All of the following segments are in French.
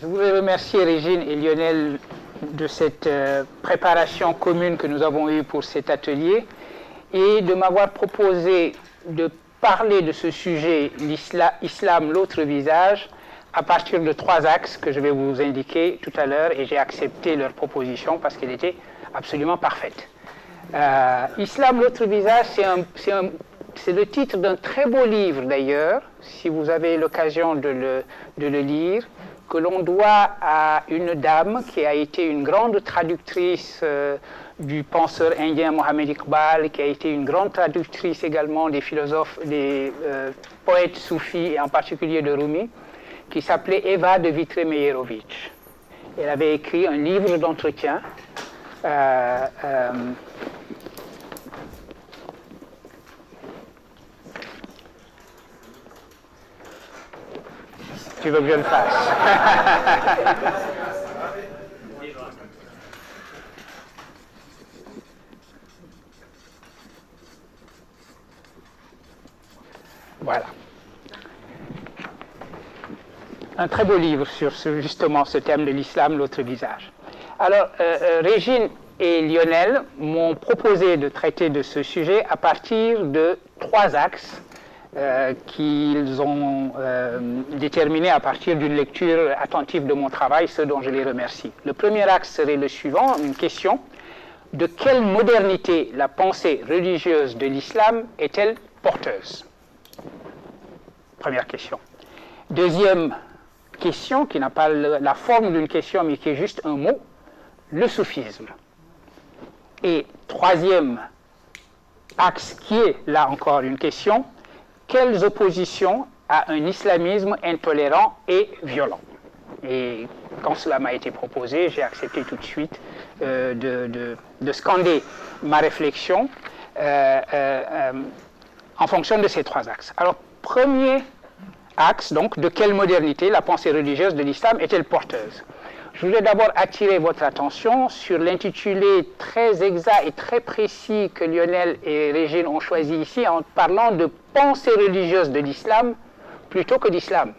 Je voudrais remercier Régine et Lionel de cette préparation commune que nous avons eue pour cet atelier et de m'avoir proposé de parler de ce sujet, l'islam, l'autre visage, à partir de 3 axes que je vais vous indiquer tout à l'heure, et j'ai accepté leur proposition parce qu'elle était absolument parfaite. Islam, l'autre visage, c'est le titre d'un très beau livre d'ailleurs, si vous avez l'occasion de le lire, que l'on doit à une dame qui a été une grande traductrice du penseur indien Mohammed Iqbal, qui a été une grande traductrice également des philosophes, des poètes soufis, et en particulier de Rumi, qui s'appelait Eva de Vitré-Meyerovitch. Elle avait écrit un livre d'entretien Tu veux que je le fasse? Voilà. Un très beau livre sur justement ce thème de l'islam, l'autre visage. Alors, Régine et Lionel m'ont proposé de traiter de ce sujet à partir de 3 axes qu'ils ont déterminés à partir d'une lecture attentive de mon travail, ce dont je les remercie. Le premier axe serait le suivant, une question: de quelle modernité la pensée religieuse de l'islam est-elle porteuse? Première question. Deuxième question, qui n'a pas la forme d'une question, mais qui est juste un mot, le soufisme. Et troisième axe, qui est là encore une question: quelles oppositions à un islamisme intolérant et violent? Et quand cela m'a été proposé, j'ai accepté tout de suite de scander ma réflexion en fonction de ces 3 axes. Alors, premier axe, donc, de quelle modernité la pensée religieuse de l'islam est-elle porteuse? Je voulais d'abord attirer votre attention sur l'intitulé très exact et très précis que Lionel et Régine ont choisi ici en parlant de pensée religieuse de l'islam plutôt que d'islam.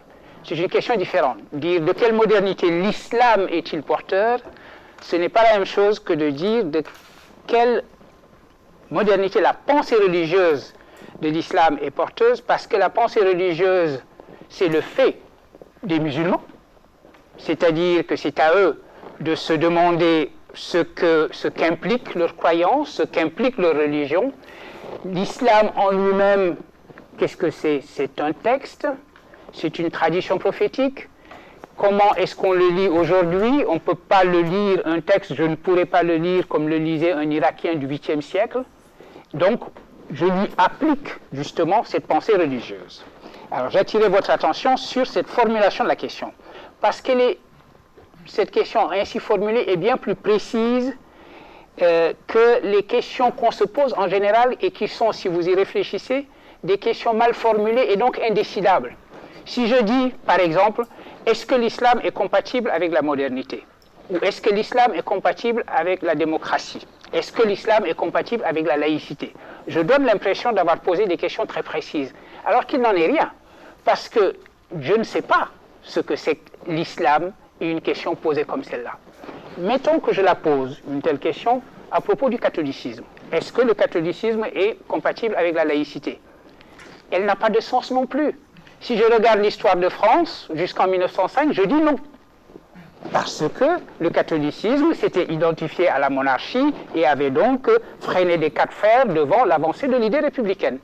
C'est une question différente. Dire de quelle modernité l'islam est-il porteur, ce n'est pas la même chose que de dire de quelle modernité la pensée religieuse de l'islam est porteuse, parce que la pensée religieuse, c'est le fait des musulmans. C'est-à-dire que c'est à eux de se demander ce qu'implique leur croyance, ce qu'implique leur religion. L'islam en lui-même, qu'est-ce que c'est? C'est un texte, c'est une tradition prophétique. Comment est-ce qu'on le lit aujourd'hui? On ne peut pas le lire, un texte, je ne pourrais pas le lire comme le lisait un Irakien du 8e siècle. Donc, je lui applique justement cette pensée religieuse. Alors, j'attirais votre attention sur cette formulation de la question, parce que cette question ainsi formulée est bien plus précise que les questions qu'on se pose en général et qui sont, si vous y réfléchissez, des questions mal formulées et donc indécidables. Si je dis, par exemple, est-ce que l'islam est compatible avec la modernité? Ou est-ce que l'islam est compatible avec la démocratie? Est-ce que l'islam est compatible avec la laïcité? Je donne l'impression d'avoir posé des questions très précises, alors qu'il n'en est rien, parce que je ne sais pas ce que c'est que l'islam et une question posée comme celle-là. Mettons que je la pose, une telle question, à propos du catholicisme. Est-ce que le catholicisme est compatible avec la laïcité? Elle n'a pas de sens non plus. Si je regarde l'histoire de France, jusqu'en 1905, je dis non. Parce que le catholicisme s'était identifié à la monarchie et avait donc freiné des 4 fers devant l'avancée de l'idée républicaine.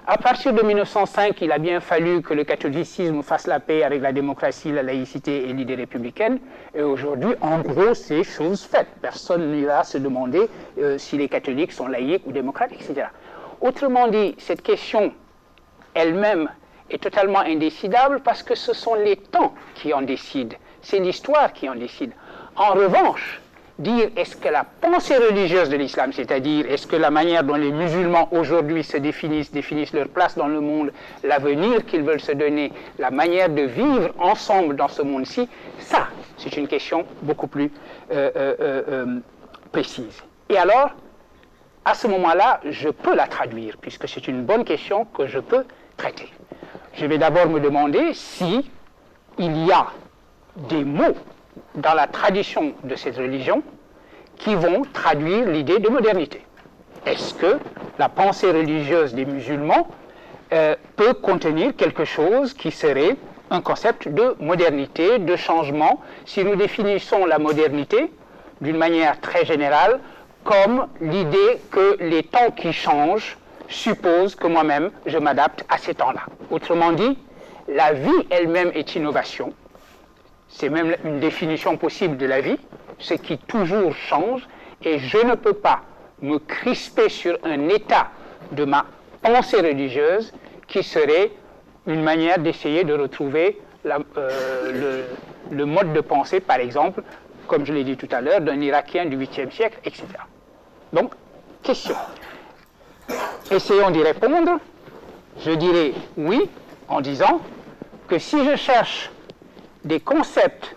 À partir de 1905, il a bien fallu que le catholicisme fasse la paix avec la démocratie, la laïcité et l'idée républicaine. Et aujourd'hui, en gros, c'est chose faite. Personne n'ira se demander si les catholiques sont laïcs ou démocratiques, etc. Autrement dit, cette question elle-même est totalement indécidable parce que ce sont les temps qui en décident. C'est l'histoire qui en décide. En revanche, dire est-ce que la pensée religieuse de l'islam, c'est-à-dire est-ce que la manière dont les musulmans aujourd'hui se définissent leur place dans le monde, l'avenir qu'ils veulent se donner, la manière de vivre ensemble dans ce monde-ci, ça, c'est une question beaucoup plus précise. Et alors, à ce moment-là, je peux la traduire, puisque c'est une bonne question que je peux traiter. Je vais d'abord me demander si il y a des mots dans la tradition de cette religion qui vont traduire l'idée de modernité. Est-ce que la pensée religieuse des musulmans peut contenir quelque chose qui serait un concept de modernité, de changement, si nous définissons la modernité d'une manière très générale comme l'idée que les temps qui changent supposent que moi-même je m'adapte à ces temps-là. Autrement dit, la vie elle-même est innovation. C'est même une définition possible de la vie, ce qui toujours change, et je ne peux pas me crisper sur un état de ma pensée religieuse qui serait une manière d'essayer de retrouver le mode de pensée, par exemple, comme je l'ai dit tout à l'heure, d'un Irakien du 8e siècle, etc. Donc, question. Essayons d'y répondre. Je dirais oui, en disant que si je cherche des concepts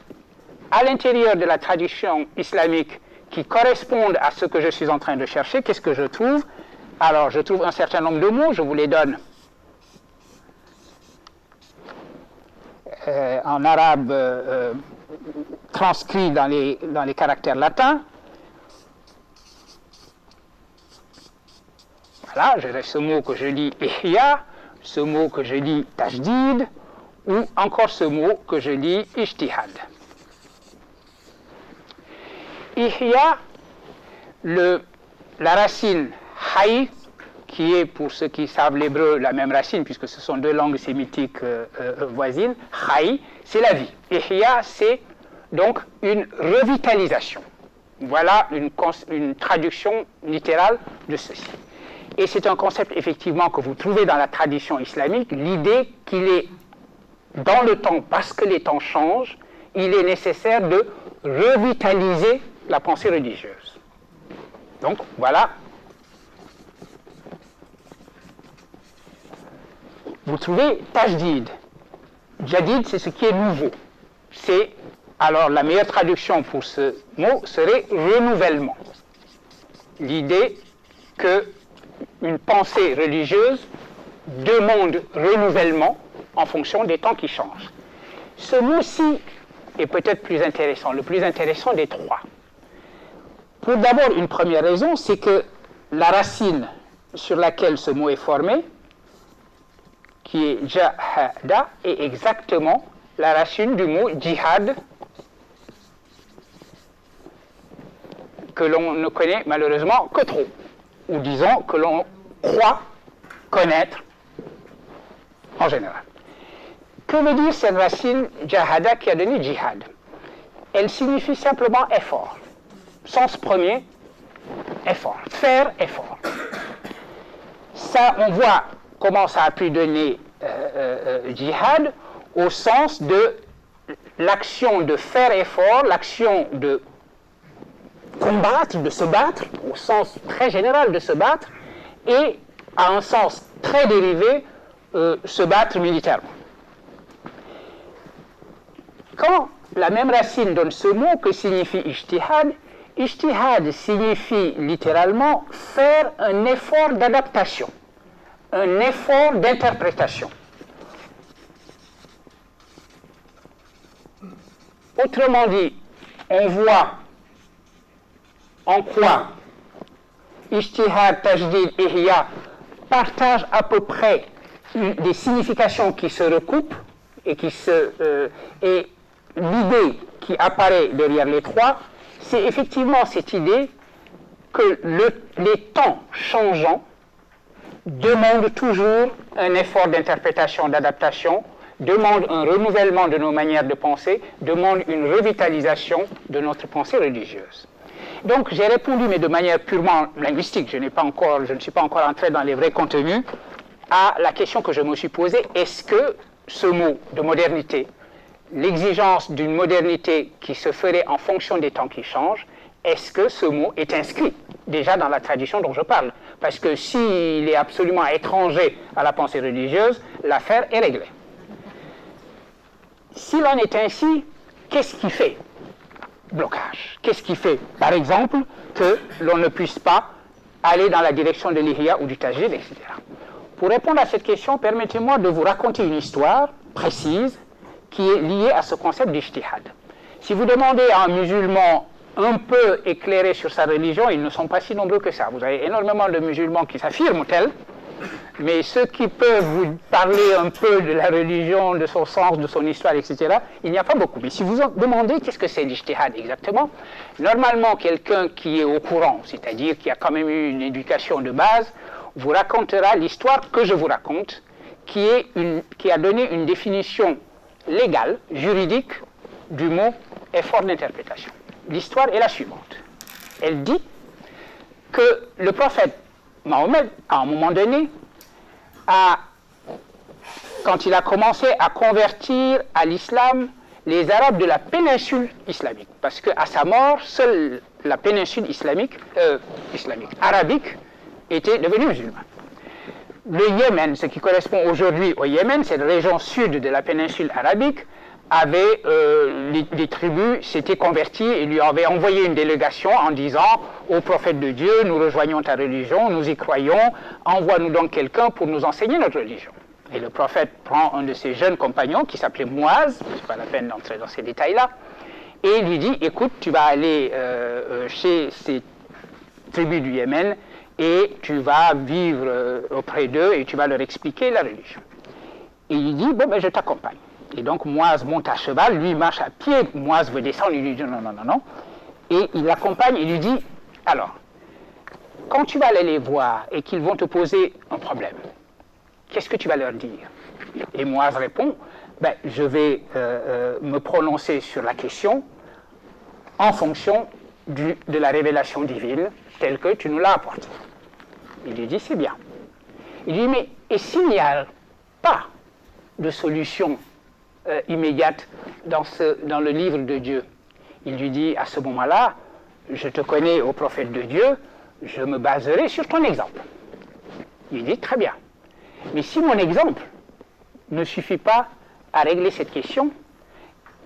à l'intérieur de la tradition islamique qui correspondent à ce que je suis en train de chercher, qu'est-ce que je trouve? Alors, je trouve un certain nombre de mots, je vous les donne en arabe transcrit dans les caractères latins. Voilà, j'ai ce mot que je lis ihya, ce mot que je lis tajdid, ou encore ce mot que je lis ijtihad. Ihya, la racine hay, qui est, pour ceux qui savent l'hébreu, la même racine, puisque ce sont deux langues sémitiques voisines, hay, c'est la vie. Ihya, c'est donc une revitalisation. Voilà une traduction littérale de ceci. Et c'est un concept, effectivement, que vous trouvez dans la tradition islamique, l'idée qu'il est dans le temps, parce que les temps changent, il est nécessaire de revitaliser la pensée religieuse. Donc, voilà. Vous trouvez tajdid. Jadid, c'est ce qui est nouveau. Alors, la meilleure traduction pour ce mot serait renouvellement. L'idée qu'une pensée religieuse demande renouvellement en fonction des temps qui changent. Ce mot-ci est peut-être plus intéressant, le plus intéressant des trois. Pour d'abord, une première raison, c'est que la racine sur laquelle ce mot est formé, qui est jahada, est exactement la racine du mot djihad, que l'on ne connaît malheureusement que trop, ou disons que l'on croit connaître en général. Que veut dire cette racine jahada qui a donné djihad? Elle signifie simplement effort. Sens premier, effort. Faire effort. Ça, on voit comment ça a pu donner djihad au sens de l'action de faire effort, l'action de combattre, de se battre, au sens très général de se battre, et à un sens très dérivé, se battre militairement. Quand la même racine donne ce mot, que signifie ijtihad? Ijtihad signifie littéralement faire un effort d'adaptation, un effort d'interprétation. Autrement dit, on voit en quoi ijtihad, tajdid, ihya partagent à peu près des significations qui se recoupent et et l'idée qui apparaît derrière les trois, c'est effectivement cette idée que les temps changeants demandent toujours un effort d'interprétation, d'adaptation, demandent un renouvellement de nos manières de penser, demandent une revitalisation de notre pensée religieuse. Donc j'ai répondu, mais de manière purement linguistique, je ne suis pas encore entré dans les vrais contenus, à la question que je me suis posée: est-ce que ce mot de modernité, l'exigence d'une modernité qui se ferait en fonction des temps qui changent, est-ce que ce mot est inscrit déjà dans la tradition dont je parle? Parce que s'il est absolument étranger à la pensée religieuse, l'affaire est réglée. S'il en est ainsi, qu'est-ce qui fait blocage? Qu'est-ce qui fait, par exemple, que l'on ne puisse pas aller dans la direction de l'ihya ou du tajdid, etc. Pour répondre à cette question, permettez-moi de vous raconter une histoire précise qui est liée à ce concept d'ijtihad. Si vous demandez à un musulman un peu éclairé sur sa religion, ils ne sont pas si nombreux que ça. Vous avez énormément de musulmans qui s'affirment tels, mais ceux qui peuvent vous parler un peu de la religion, de son sens, de son histoire, etc., il n'y a pas beaucoup. Mais si vous demandez qu'est-ce que c'est l'ijtihad exactement, normalement quelqu'un qui est au courant, c'est-à-dire qui a quand même eu une éducation de base, vous racontera l'histoire que je vous raconte, qui a donné une définition légale, juridique, du mot effort d'interprétation. L'histoire est la suivante. Elle dit que le prophète Mahomet, à un moment donné, quand il a commencé à convertir à l'islam les Arabes de la péninsule islamique, parce qu'à sa mort, seule la péninsule arabique était devenue musulmane. Le Yémen, ce qui correspond aujourd'hui au Yémen, cette région sud de la péninsule arabique, avait, les tribus s'étaient converties et lui avaient envoyé une délégation en disant au prophète de Dieu, nous rejoignons ta religion, nous y croyons, envoie-nous donc quelqu'un pour nous enseigner notre religion. Et le prophète prend un de ses jeunes compagnons qui s'appelait Mouaz, c'est pas la peine d'entrer dans ces détails-là, et lui dit, écoute, tu vas aller chez ces tribus du Yémen et tu vas vivre auprès d'eux et tu vas leur expliquer la religion. Et il dit, bon, ben je t'accompagne. Et donc Mouaz monte à cheval, lui marche à pied, Mouaz veut descendre, il lui dit non, non, non, non. Et il l'accompagne, il lui dit, alors, quand tu vas aller les voir et qu'ils vont te poser un problème, qu'est-ce que tu vas leur dire? Et Mouaz répond, ben, je vais me prononcer sur la question en fonction de la révélation divine telle que tu nous l'as apportée. Il lui dit, c'est bien. Il lui dit, mais et s'il n'y a pas de solution immédiate dans le livre de Dieu? Il lui dit, à ce moment-là, je te connais au prophète de Dieu, je me baserai sur ton exemple. Il dit, très bien. Mais si mon exemple ne suffit pas à régler cette question,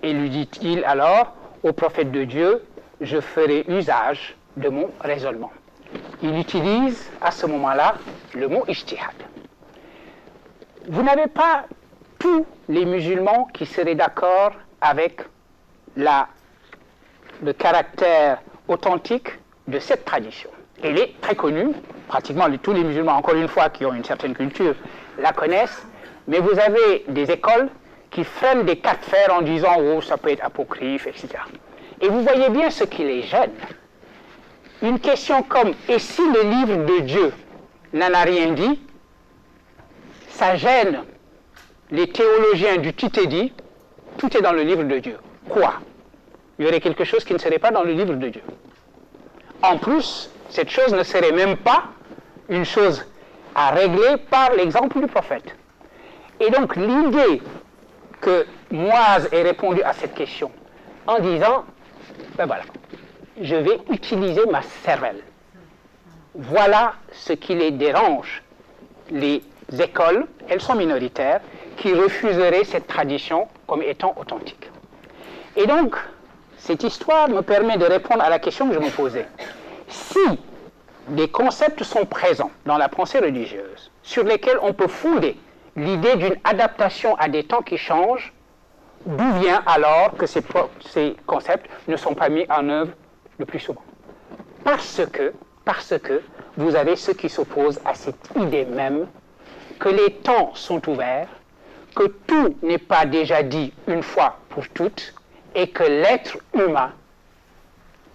et lui dit-il alors, au prophète de Dieu, je ferai usage de mon raisonnement. Il utilise à ce moment-là le mot ijtihad. Vous n'avez pas tous les musulmans qui seraient d'accord avec le caractère authentique de cette tradition. Elle est très connue, pratiquement tous les musulmans, encore une fois, qui ont une certaine culture, la connaissent, mais vous avez des écoles qui freinent des cas de fer en disant « oh, ça peut être apocryphe », etc. Et vous voyez bien ce qui les gêne. Une question comme « et si le livre de Dieu n'en a rien dit ?» ça gêne les théologiens du tout est dit, tout est dans le livre de Dieu. Quoi? Il y aurait quelque chose qui ne serait pas dans le livre de Dieu. En plus, cette chose ne serait même pas une chose à régler par l'exemple du prophète. Et donc l'idée que Mouaz ait répondu à cette question en disant, ben voilà, je vais utiliser ma cervelle. Voilà ce qui les dérange. Les écoles, elles sont minoritaires, qui refuseraient cette tradition comme étant authentique. Et donc, cette histoire me permet de répondre à la question que je me posais. Si des concepts sont présents dans la pensée religieuse, sur lesquels on peut fonder l'idée d'une adaptation à des temps qui changent, d'où vient alors que ces concepts ne sont pas mis en œuvre le plus souvent? Parce que vous avez ceux qui s'opposent à cette idée même que les temps sont ouverts, que tout n'est pas déjà dit une fois pour toutes, et que l'être humain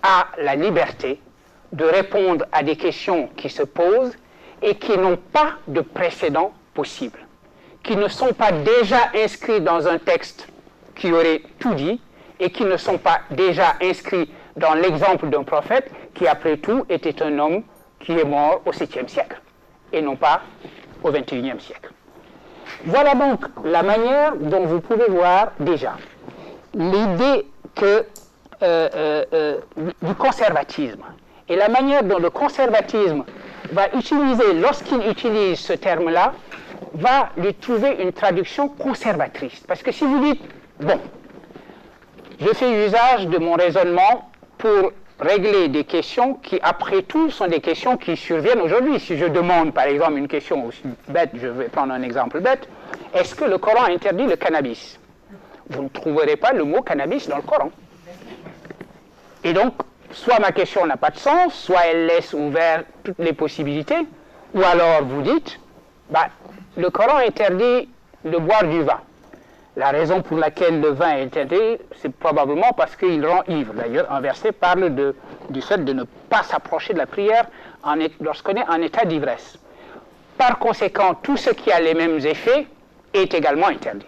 a la liberté de répondre à des questions qui se posent et qui n'ont pas de précédent possible, qui ne sont pas déjà inscrits dans un texte qui aurait tout dit et qui ne sont pas déjà inscrits dans l'exemple d'un prophète qui, après tout, était un homme qui est mort au 7e siècle et non pas au 21e siècle. Voilà donc la manière dont vous pouvez voir déjà l'idée du conservatisme et la manière dont le conservatisme va utiliser, lorsqu'il utilise ce terme-là, va lui trouver une traduction conservatrice. Parce que si vous dites, bon, je fais usage de mon raisonnement pour régler des questions qui, après tout, sont des questions qui surviennent aujourd'hui. Si je demande, par exemple, une question aussi bête, je vais prendre un exemple bête, est-ce que le Coran interdit le cannabis? Vous ne trouverez pas le mot cannabis dans le Coran. Et donc, soit ma question n'a pas de sens, soit elle laisse ouvert toutes les possibilités, ou alors vous dites, le Coran interdit de boire du vin. La raison pour laquelle le vin est interdit, c'est probablement parce qu'il rend ivre. D'ailleurs, un verset parle du fait de ne pas s'approcher de la prière lorsqu'on est en état d'ivresse. Par conséquent, tout ce qui a les mêmes effets est également interdit.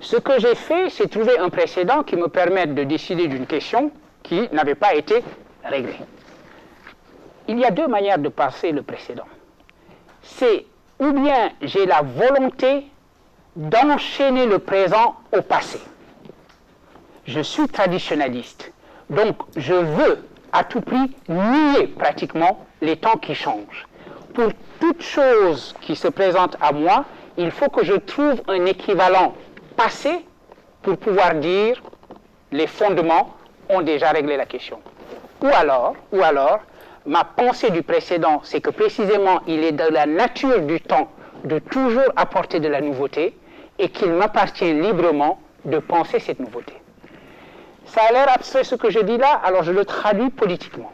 Ce que j'ai fait, c'est trouver un précédent qui me permette de décider d'une question qui n'avait pas été réglée. Il y a deux manières de passer le précédent. C'est ou bien j'ai la volonté d'enchaîner le présent au passé. Je suis traditionnaliste, donc je veux à tout prix nier pratiquement les temps qui changent. Pour toute chose qui se présente à moi, il faut que je trouve un équivalent passé pour pouvoir dire les fondements ont déjà réglé la question. Ou alors, ma pensée du précédent, c'est que précisément il est de la nature du temps de toujours apporter de la nouveauté et qu'il m'appartient librement de penser cette nouveauté. Ça a l'air abstrait ce que je dis là, alors je le traduis politiquement.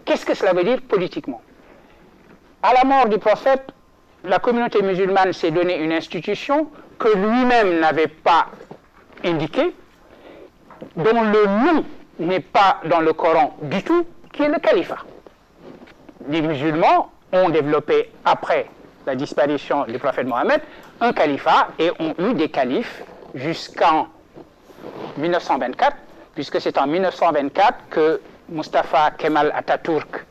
Qu'est-ce que cela veut dire politiquement? À la mort du prophète, la communauté musulmane s'est donné une institution que lui-même n'avait pas indiquée, dont le nom n'est pas dans le Coran du tout, qui est le califat. Les musulmans ont développé, après la disparition du prophète Mohammed, un califat et ont eu des califes jusqu'en 1924, puisque c'est en 1924 que Mustafa Kemal Atatürk,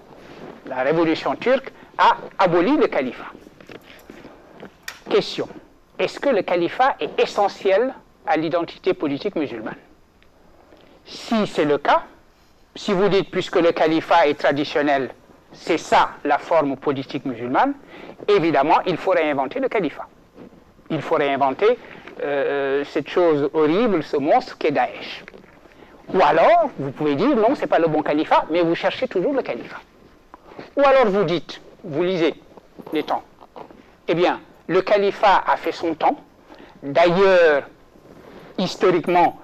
la révolution turque, a aboli le califat. Question. Est-ce que le califat est essentiel à l'identité politique musulmane? Si c'est le cas, si vous dites puisque le califat est traditionnel, c'est ça la forme politique musulmane, évidemment, il faut réinventer le califat. Il faut réinventer cette chose horrible, ce monstre qu'est Daesh. Ou alors, vous pouvez dire, non, ce n'est pas le bon califat, mais vous cherchez toujours le califat. Ou alors vous dites, vous lisez les temps. Eh bien, le califat a fait son temps. D'ailleurs, historiquement,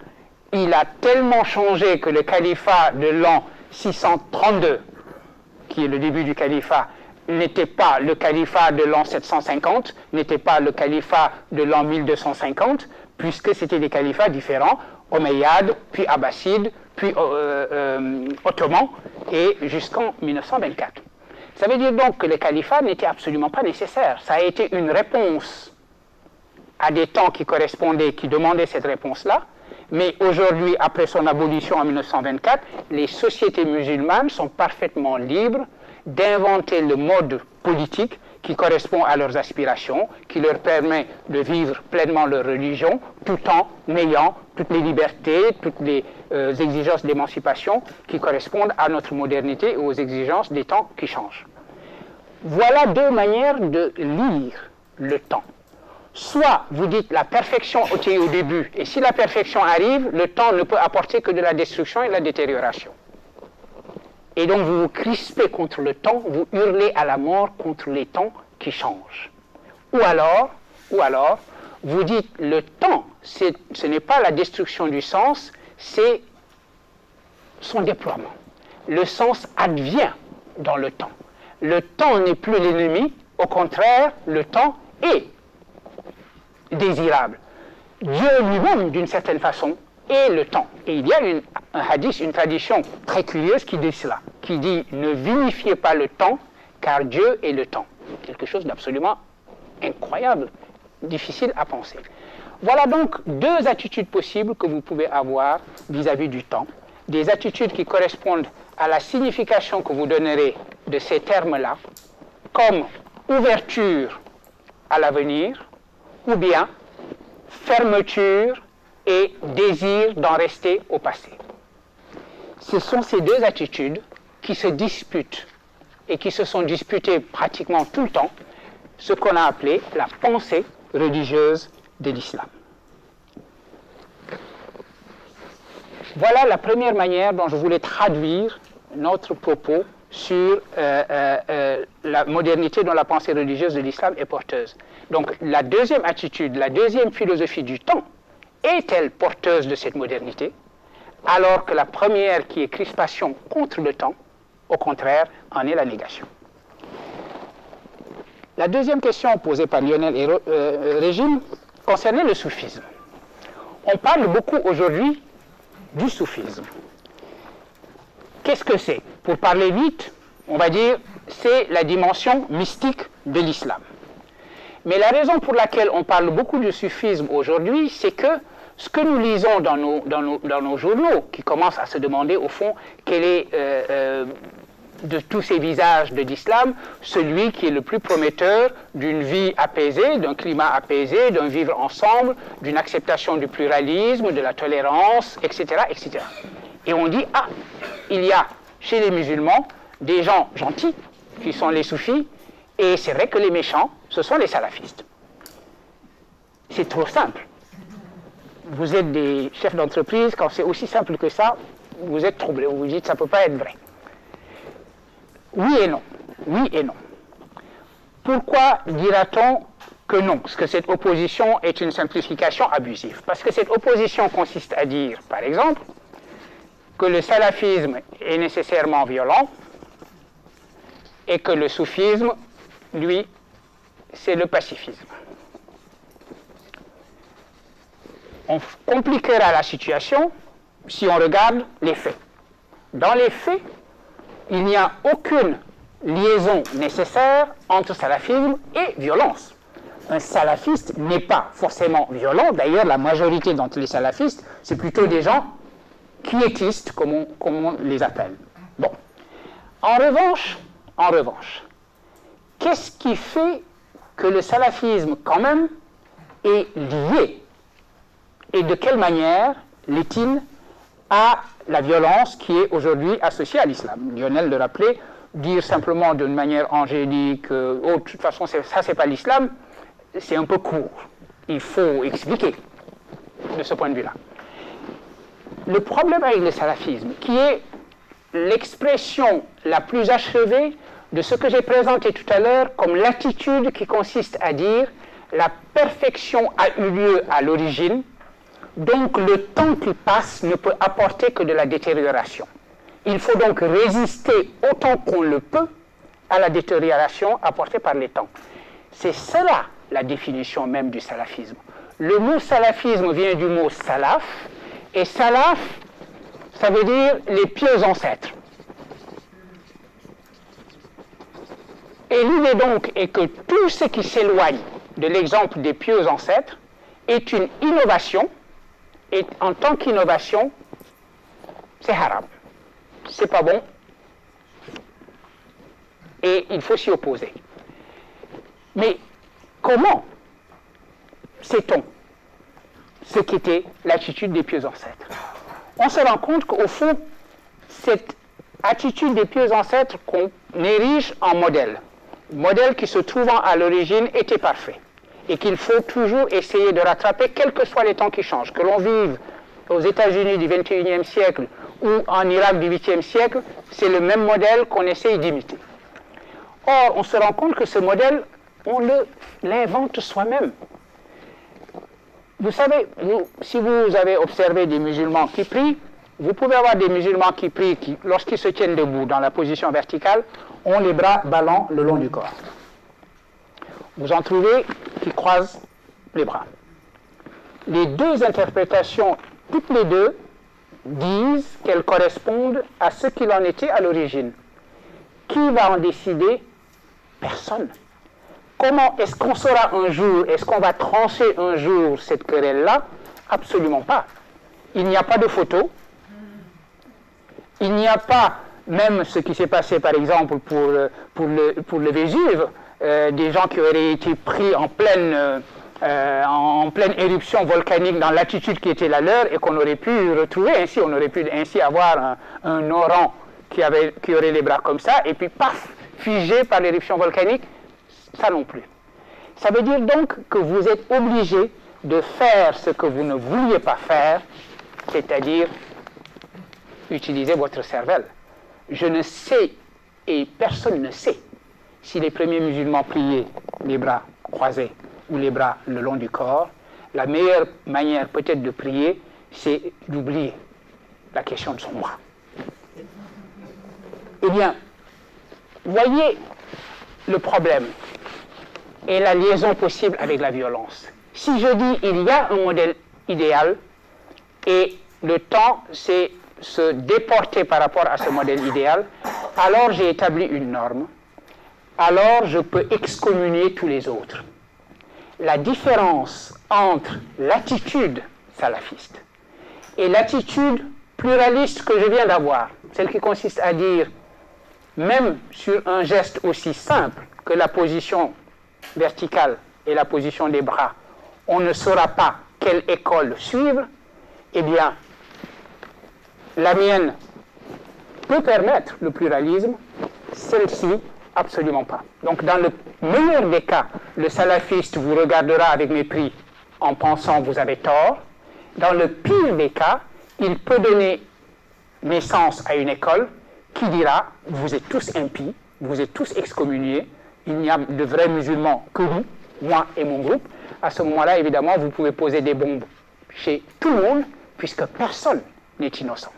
il a tellement changé que le califat de l'an 632, qui est le début du califat, n'était pas le califat de l'an 750, n'était pas le califat de l'an 1250, puisque c'était des califats différents, Omeyyades, puis Abbassides, puis Ottomans, et jusqu'en 1924. Ça veut dire donc que le califat n'était absolument pas nécessaire. Ça a été une réponse à des temps qui correspondaient, qui demandaient cette réponse-là. Mais aujourd'hui, après son abolition en 1924, les sociétés musulmanes sont parfaitement libres d'inventer le mode politique qui correspond à leurs aspirations, qui leur permet de vivre pleinement leur religion, tout en ayant toutes les libertés, toutes les exigences d'émancipation qui correspondent à notre modernité et aux exigences des temps qui changent. Voilà deux manières de lire le temps. Soit vous dites la perfection était au début, et si la perfection arrive, le temps ne peut apporter que de la destruction et de la détérioration. Et donc vous vous crispez contre le temps, vous hurlez à la mort contre les temps qui changent. Ou alors, vous dites le temps, ce n'est pas la destruction du sens, c'est son déploiement. Le sens advient dans le temps. Le temps n'est plus l'ennemi, au contraire, le temps est désirable. Dieu lui-même, d'une certaine façon, est le temps. Et il y a un hadith, une tradition très curieuse qui dit cela, qui dit « Ne vinifiez pas le temps, car Dieu est le temps ». Quelque chose d'absolument incroyable, difficile à penser. Voilà donc deux attitudes possibles que vous pouvez avoir vis-à-vis du temps. Des attitudes qui correspondent à la signification que vous donnerez de ces termes-là, comme ouverture à l'avenir, ou bien fermeture et désir d'en rester au passé. Ce sont ces deux attitudes qui se disputent et qui se sont disputées pratiquement tout le temps, ce qu'on a appelé la pensée religieuse de l'islam. Voilà la première manière dont je voulais traduire notre propos sur la modernité dont la pensée religieuse de l'islam est porteuse. Donc la deuxième attitude, la deuxième philosophie du temps, est-elle porteuse de cette modernité? alors que la première, qui est crispation contre le temps, au contraire, en est la négation. La deuxième question posée par Lionel et Régine concernait le soufisme. On parle beaucoup aujourd'hui du soufisme. Qu'est-ce que c'est? Pour parler vite, on va dire c'est la dimension mystique de l'islam. Mais la raison pour laquelle on parle beaucoup du soufisme aujourd'hui, c'est que ce que nous lisons dans nos journaux, qui commencent à se demander au fond quel est de tous ces visages de l'islam, celui qui est le plus prometteur d'une vie apaisée, d'un climat apaisé, d'un vivre ensemble, d'une acceptation du pluralisme, de la tolérance, etc., etc. Et on dit, ah, il y a chez les musulmans des gens gentils, qui sont les soufis, et c'est vrai que les méchants, ce sont les salafistes. C'est trop simple. Vous êtes des chefs d'entreprise, quand c'est aussi simple que ça, vous êtes troublés, vous vous dites, ça ne peut pas être vrai. Oui et non. Oui et non. Pourquoi dira-t-on que non? Parce que cette opposition est une simplification abusive. Parce que cette opposition consiste à dire, par exemple, que le salafisme est nécessairement violent et que le soufisme, lui, c'est le pacifisme. On compliquera la situation si on regarde les faits. Dans les faits, il n'y a aucune liaison nécessaire entre salafisme et violence. Un salafiste n'est pas forcément violent. D'ailleurs, la majorité d'entre les salafistes, c'est plutôt des gens quiétistes, comme on les appelle. Bon. En revanche, qu'est-ce qui fait que le salafisme, quand même, est lié? Et de quelle manière l'est-il à la violence qui est aujourd'hui associée à l'islam? Lionel le rappelait, dire simplement d'une manière angélique, oh, de toute façon, ça, c'est pas l'islam, c'est un peu court. Il faut expliquer de ce point de vue-là. Le problème avec le salafisme, qui est l'expression la plus achevée de ce que j'ai présenté tout à l'heure comme l'attitude qui consiste à dire la perfection a eu lieu à l'origine, donc le temps qui passe ne peut apporter que de la détérioration. Il faut donc résister autant qu'on le peut à la détérioration apportée par les temps. C'est cela la définition même du salafisme. Le mot salafisme vient du mot salaf, et salaf, ça veut dire les pieux ancêtres. Et l'idée donc est que tout ce qui s'éloigne de l'exemple des pieux ancêtres est une innovation, et en tant qu'innovation, c'est haram. C'est pas bon. Et il faut s'y opposer. Mais comment sait-on ce qu'était l'attitude des pieux ancêtres? On se rend compte qu'au fond, cette attitude des pieux ancêtres qu'on érige en modèle qui se trouvant à l'origine était parfait, et qu'il faut toujours essayer de rattraper, quels que soient les temps qui changent. Que l'on vive aux États-Unis du XXIe siècle ou en Irak du 8e siècle, c'est le même modèle qu'on essaye d'imiter. Or, on se rend compte que ce modèle, on l'invente soi-même. Vous savez, si vous avez observé des musulmans qui prient, vous pouvez avoir des musulmans qui prient, qui, lorsqu'ils se tiennent debout dans la position verticale, ont les bras ballants le long du corps. Vous en trouvez qui croisent les bras. Les deux interprétations, toutes les deux, disent qu'elles correspondent à ce qu'il en était à l'origine. Qui va en décider? Personne. Comment est-ce qu'on saura un jour, est-ce qu'on va trancher un jour cette querelle-là? Absolument pas. Il n'y a pas de photo. Il n'y a pas, même ce qui s'est passé par exemple pour le Vésuve, des gens qui auraient été pris en pleine éruption volcanique dans l'attitude qui était la leur et qu'on aurait pu retrouver ainsi. On aurait pu ainsi avoir un orang qui aurait les bras comme ça et puis paf, figé par l'éruption volcanique. Ça non plus. Ça veut dire donc que vous êtes obligé de faire ce que vous ne vouliez pas faire, c'est-à-dire utiliser votre cervelle. Je ne sais, et personne ne sait, si les premiers musulmans priaient les bras croisés ou les bras le long du corps. La meilleure manière peut-être de prier, c'est d'oublier. la question de son moi. Eh bien, voyez le problème et la liaison possible avec la violence. Si je dis il y a un modèle idéal et le temps c'est se déporter par rapport à ce modèle idéal, alors j'ai établi une norme, alors je peux excommunier tous les autres. La différence entre l'attitude salafiste et l'attitude pluraliste que je viens d'avoir, celle qui consiste à dire, même sur un geste aussi simple que la position verticale et la position des bras, on ne saura pas quelle école suivre, eh bien, la mienne peut permettre le pluralisme, celle-ci, absolument pas. Donc, dans le meilleur des cas, le salafiste vous regardera avec mépris en pensant vous avez tort. Dans le pire des cas, il peut donner naissance à une école qui dira vous êtes tous impies, vous êtes tous excommuniés, il n'y a de vrais musulmans que vous, moi et mon groupe. À ce moment-là, évidemment, vous pouvez poser des bombes chez tout le monde, puisque personne n'est innocent.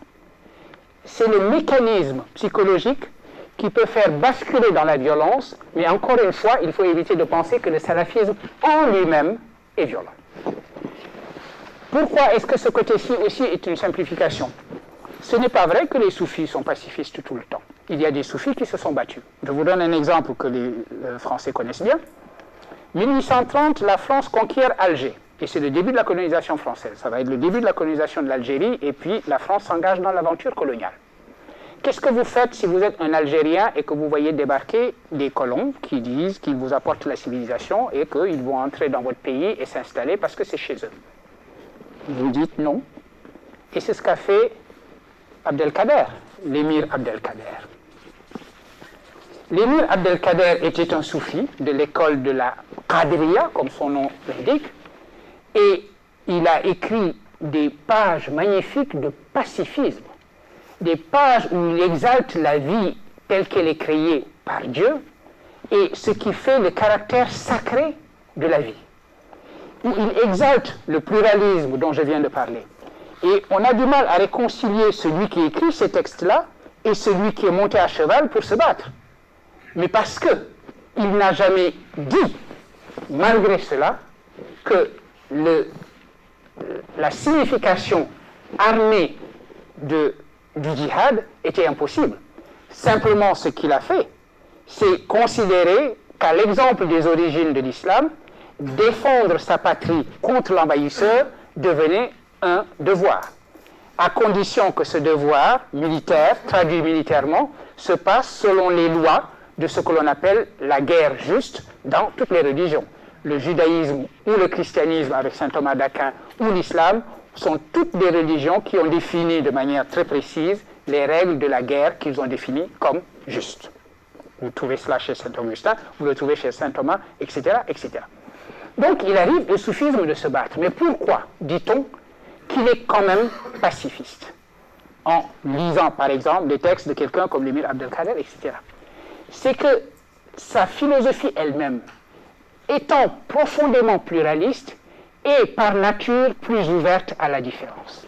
C'est le mécanisme psychologique qui peut faire basculer dans la violence, mais encore une fois, il faut éviter de penser que le salafisme en lui-même est violent. Pourquoi est-ce que ce côté-ci aussi est une simplification? Ce n'est pas vrai que les soufis sont pacifistes tout le temps. Il y a des soufis qui se sont battus. Je vous donne un exemple que les Français connaissent bien. 1830, la France conquiert Alger. Et c'est le début de la colonisation française. Ça va être le début de la colonisation de l'Algérie, et puis la France s'engage dans l'aventure coloniale. Qu'est-ce que vous faites si vous êtes un Algérien et que vous voyez débarquer des colons qui disent qu'ils vous apportent la civilisation et qu'ils vont entrer dans votre pays et s'installer parce que c'est chez eux? Vous dites non. Et c'est ce qu'a fait Abdelkader, l'émir Abdelkader. L'émir Abdelkader était un soufi de l'école de la Qadriya, comme son nom l'indique, et il a écrit des pages magnifiques de pacifisme, des pages où il exalte la vie telle qu'elle est créée par Dieu et ce qui fait le caractère sacré de la vie, où il exalte le pluralisme dont je viens de parler. Et on a du mal à réconcilier celui qui écrit ces textes-là et celui qui est monté à cheval pour se battre. Mais parce qu'il n'a jamais dit, malgré cela, que la signification armée du djihad était impossible. Simplement, ce qu'il a fait, c'est considérer qu'à l'exemple des origines de l'islam, défendre sa patrie contre l'envahisseur devenait un devoir, à condition que ce devoir militaire, traduit militairement, se passe selon les lois de ce que l'on appelle la guerre juste dans toutes les religions. Le judaïsme ou le christianisme avec saint Thomas d'Aquin ou l'islam sont toutes des religions qui ont défini de manière très précise les règles de la guerre qu'ils ont définies comme justes. Vous trouvez cela chez saint Augustin, vous le trouvez chez saint Thomas, etc., etc. Donc il arrive au soufisme de se battre. Mais pourquoi dit-on qu'il est quand même pacifiste? En lisant par exemple des textes de quelqu'un comme l'émir Abdelkader, etc. C'est que sa philosophie elle-même, étant profondément pluraliste, est par nature plus ouverte à la différence.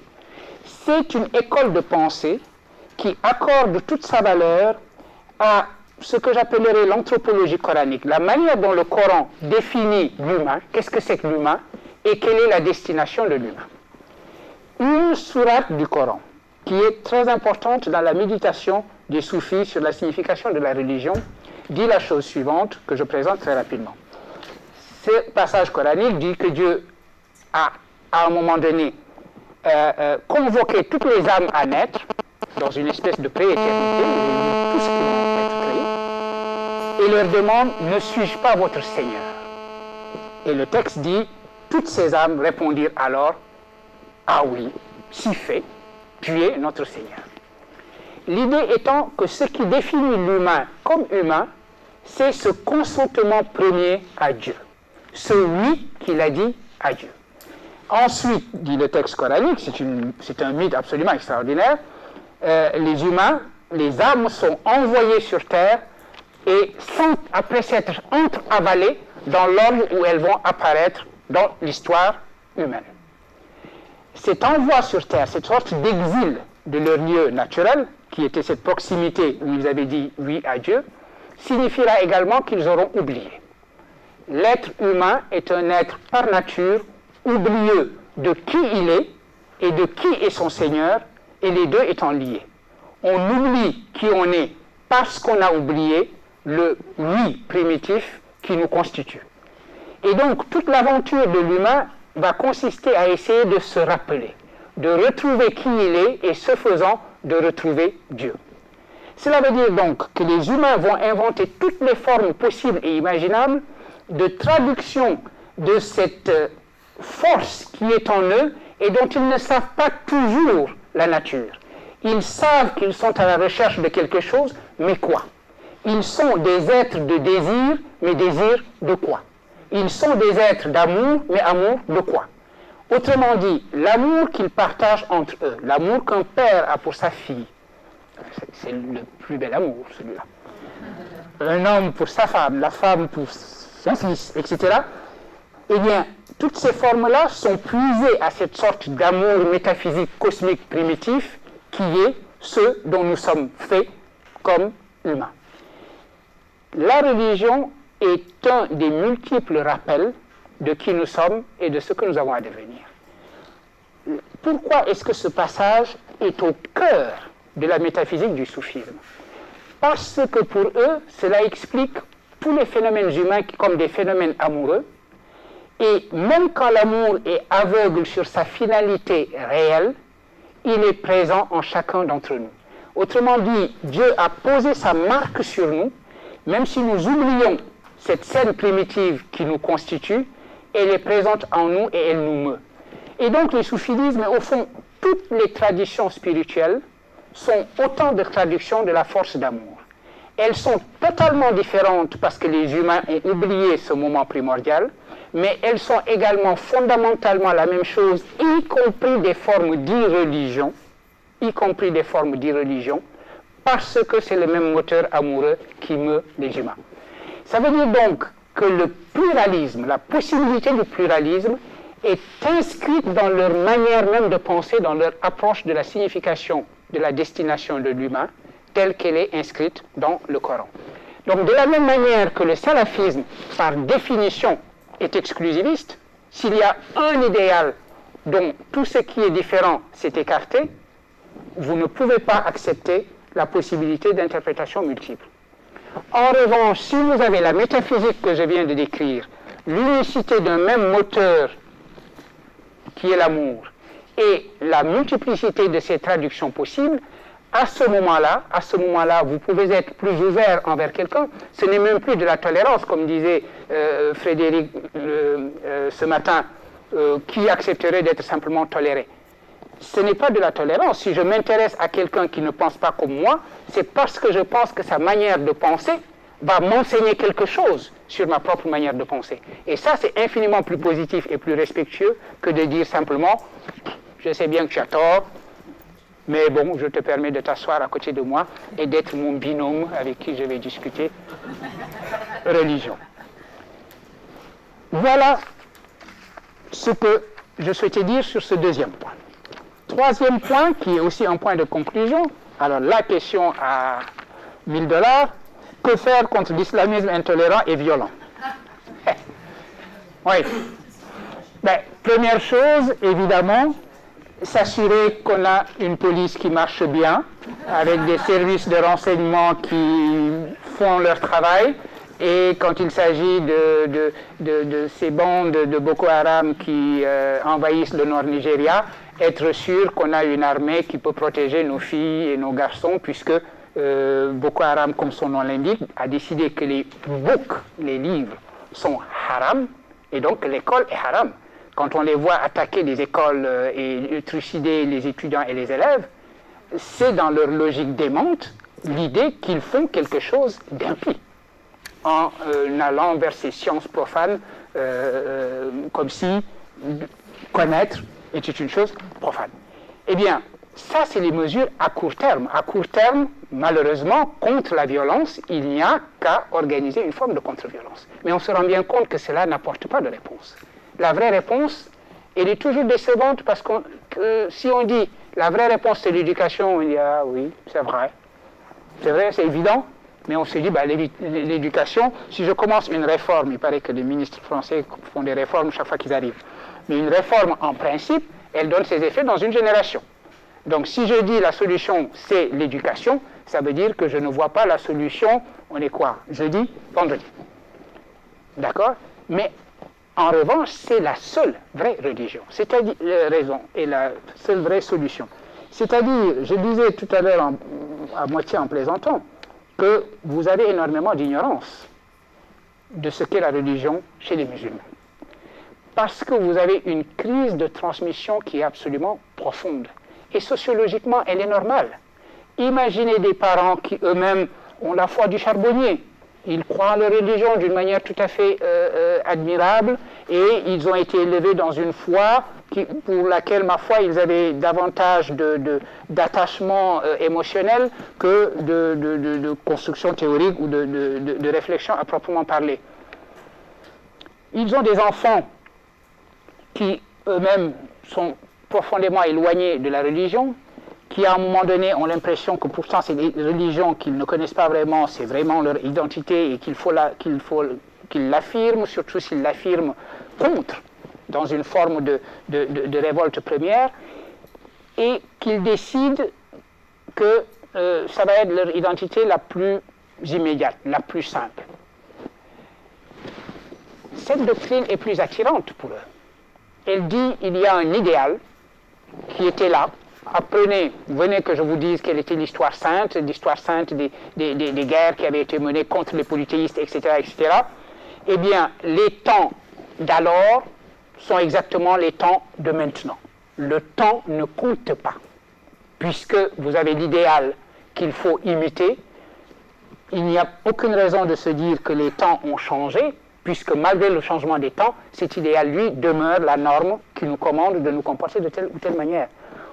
C'est une école de pensée qui accorde toute sa valeur à ce que j'appellerais l'anthropologie coranique, la manière dont le Coran définit l'humain, qu'est-ce que c'est que l'humain, et quelle est la destination de l'humain. Une sourate du Coran, qui est très importante dans la méditation des soufis sur la signification de la religion, dit la chose suivante, que je présente très rapidement. Ce passage coranique dit que Dieu a, à un moment donné, convoqué toutes les âmes à naître, dans une espèce de prééternité, tout ce qui va être créé, et leur demande, ne suis-je pas votre Seigneur? Et le texte dit, toutes ces âmes répondirent alors, ah oui, si fait, tu es notre Seigneur. L'idée étant que ce qui définit l'humain comme humain, c'est ce consentement premier à Dieu, ce oui qu'il a dit à Dieu. Ensuite, dit le texte coranique, c'est un mythe absolument extraordinaire, les humains, les âmes sont envoyées sur terre et après s'être entre-avalées dans l'ordre où elles vont apparaître dans l'histoire humaine. Cet envoi sur terre, cette sorte d'exil de leur lieu naturel, qui était cette proximité où ils avaient dit oui à Dieu, signifiera également qu'ils auront oublié. L'être humain est un être par nature oublieux de qui il est et de qui est son Seigneur, et les deux étant liés. On oublie qui on est parce qu'on a oublié le oui primitif qui nous constitue. Et donc, toute l'aventure de l'humain va consister à essayer de se rappeler, de retrouver qui il est et, ce faisant, de retrouver Dieu. Cela veut dire donc que les humains vont inventer toutes les formes possibles et imaginables de traduction de cette force qui est en eux et dont ils ne savent pas toujours la nature. Ils savent qu'ils sont à la recherche de quelque chose, mais quoi? Ils sont des êtres de désir, mais désir de quoi? Ils sont des êtres d'amour, mais amour de quoi? Autrement dit, l'amour qu'ils partagent entre eux, l'amour qu'un père a pour sa fille, c'est le plus bel amour, celui-là. Un homme pour sa femme, la femme pour son fils, etc. Eh bien, toutes ces formes-là sont puisées à cette sorte d'amour métaphysique cosmique primitif qui est ce dont nous sommes faits comme humains. La religion est un des multiples rappels de qui nous sommes et de ce que nous avons à devenir. Pourquoi est-ce que ce passage est au cœur de la métaphysique du soufisme? Parce que pour eux, cela explique tous les phénomènes humains comme des phénomènes amoureux, et même quand l'amour est aveugle sur sa finalité réelle, il est présent en chacun d'entre nous. Autrement dit, Dieu a posé sa marque sur nous, même si nous oublions cette scène primitive qui nous constitue, elle est présente en nous et elle nous meut. Et donc le soufisme, au fond, toutes les traditions spirituelles sont autant de traductions de la force d'amour. Elles sont totalement différentes parce que les humains ont oublié ce moment primordial, mais elles sont également fondamentalement la même chose, y compris des formes d'irreligion, parce que c'est le même moteur amoureux qui meut les humains. Ça veut dire donc que le pluralisme, la possibilité du pluralisme, est inscrite dans leur manière même de penser, dans leur approche de la signification de la destination de l'humain, telle qu'elle est inscrite dans le Coran. Donc de la même manière que le salafisme, par définition, est exclusiviste, s'il y a un idéal dont tout ce qui est différent s'est écarté, vous ne pouvez pas accepter la possibilité d'interprétations multiples. En revanche, si vous avez la métaphysique que je viens de décrire, l'unicité d'un même moteur qui est l'amour, et la multiplicité de ces traductions possibles, à ce moment-là, vous pouvez être plus ouvert envers quelqu'un. Ce n'est même plus de la tolérance, comme disait Frédéric ce matin, qui accepterait d'être simplement toléré. Ce n'est pas de la tolérance. Si je m'intéresse à quelqu'un qui ne pense pas comme moi, c'est parce que je pense que sa manière de penser va m'enseigner quelque chose sur ma propre manière de penser. Et ça, c'est infiniment plus positif et plus respectueux que de dire simplement « je sais bien que tu as tort, mais bon, je te permets de t'asseoir à côté de moi et d'être mon binôme avec qui je vais discuter religion. » Voilà ce que je souhaitais dire sur ce deuxième point. Troisième point, qui est aussi un point de conclusion. Alors, la question à $1000, que faire contre l'islamisme intolérant et violent? Oui. Ben, première chose, évidemment, s'assurer qu'on a une police qui marche bien, avec des services de renseignement qui font leur travail, et quand il s'agit de ces bandes de Boko Haram qui envahissent le nord Nigeria, être sûr qu'on a une armée qui peut protéger nos filles et nos garçons, puisque Boko Haram, comme son nom l'indique, a décidé que les books, les livres, sont haram, et donc l'école est haram. Quand on les voit attaquer les écoles et trucider les étudiants et les élèves, c'est dans leur logique démente l'idée qu'ils font quelque chose d'impie, en allant vers ces sciences profanes, comme si connaître était une chose profane. Eh bien, ça, c'est les mesures à court terme. À court terme, malheureusement, contre la violence, il n'y a qu'à organiser une forme de contre-violence. Mais on se rend bien compte que cela n'apporte pas de réponse. La vraie réponse, elle est toujours décevante parce que si on dit La vraie réponse, c'est l'éducation. On dit, ah oui, c'est vrai. C'est vrai, c'est évident. Mais on se dit, bah, l'éducation, si je commence une réforme, il paraît que les ministres français font des réformes chaque fois qu'ils arrivent. Mais une réforme, en principe, elle donne ses effets dans une génération. Donc si je dis la solution, c'est l'éducation, ça veut dire que je ne vois pas la solution, on est quoi? Jeudi, vendredi. D'accord? Mais en revanche, c'est la seule vraie religion, c'est-à-dire raison, et la seule vraie solution. C'est-à-dire, je disais tout à l'heure, à moitié en plaisantant, que vous avez énormément d'ignorance de ce qu'est la religion chez les musulmans. Parce que vous avez une crise de transmission qui est absolument profonde. Et sociologiquement, elle est normale. Imaginez des parents qui eux-mêmes ont la foi du charbonnier. Ils croient en leur religion d'une manière tout à fait admirable et ils ont été élevés dans une foi pour laquelle, ma foi, ils avaient davantage d'attachement émotionnel que de construction théorique ou de réflexion à proprement parler. Ils ont des enfants qui eux-mêmes sont profondément éloignés de la religion, qui à un moment donné ont l'impression que pourtant c'est des religions qu'ils ne connaissent pas vraiment, c'est vraiment leur identité et qu'ils l'affirment, surtout s'ils l'affirment contre, dans une forme de révolte première, et qu'ils décident que ça va être leur identité la plus immédiate, la plus simple. Cette doctrine est plus attirante pour eux. Elle dit il y a un idéal qui était là. Apprenez, venez que je vous dise quelle était l'histoire sainte des guerres qui avaient été menées contre les polythéistes, etc., etc. Eh bien, les temps d'alors sont exactement les temps de maintenant. Le temps ne compte pas, puisque vous avez l'idéal qu'il faut imiter. Il n'y a aucune raison de se dire que les temps ont changé, puisque malgré le changement des temps, cet idéal, lui, demeure la norme qui nous commande de nous comporter de telle ou telle manière.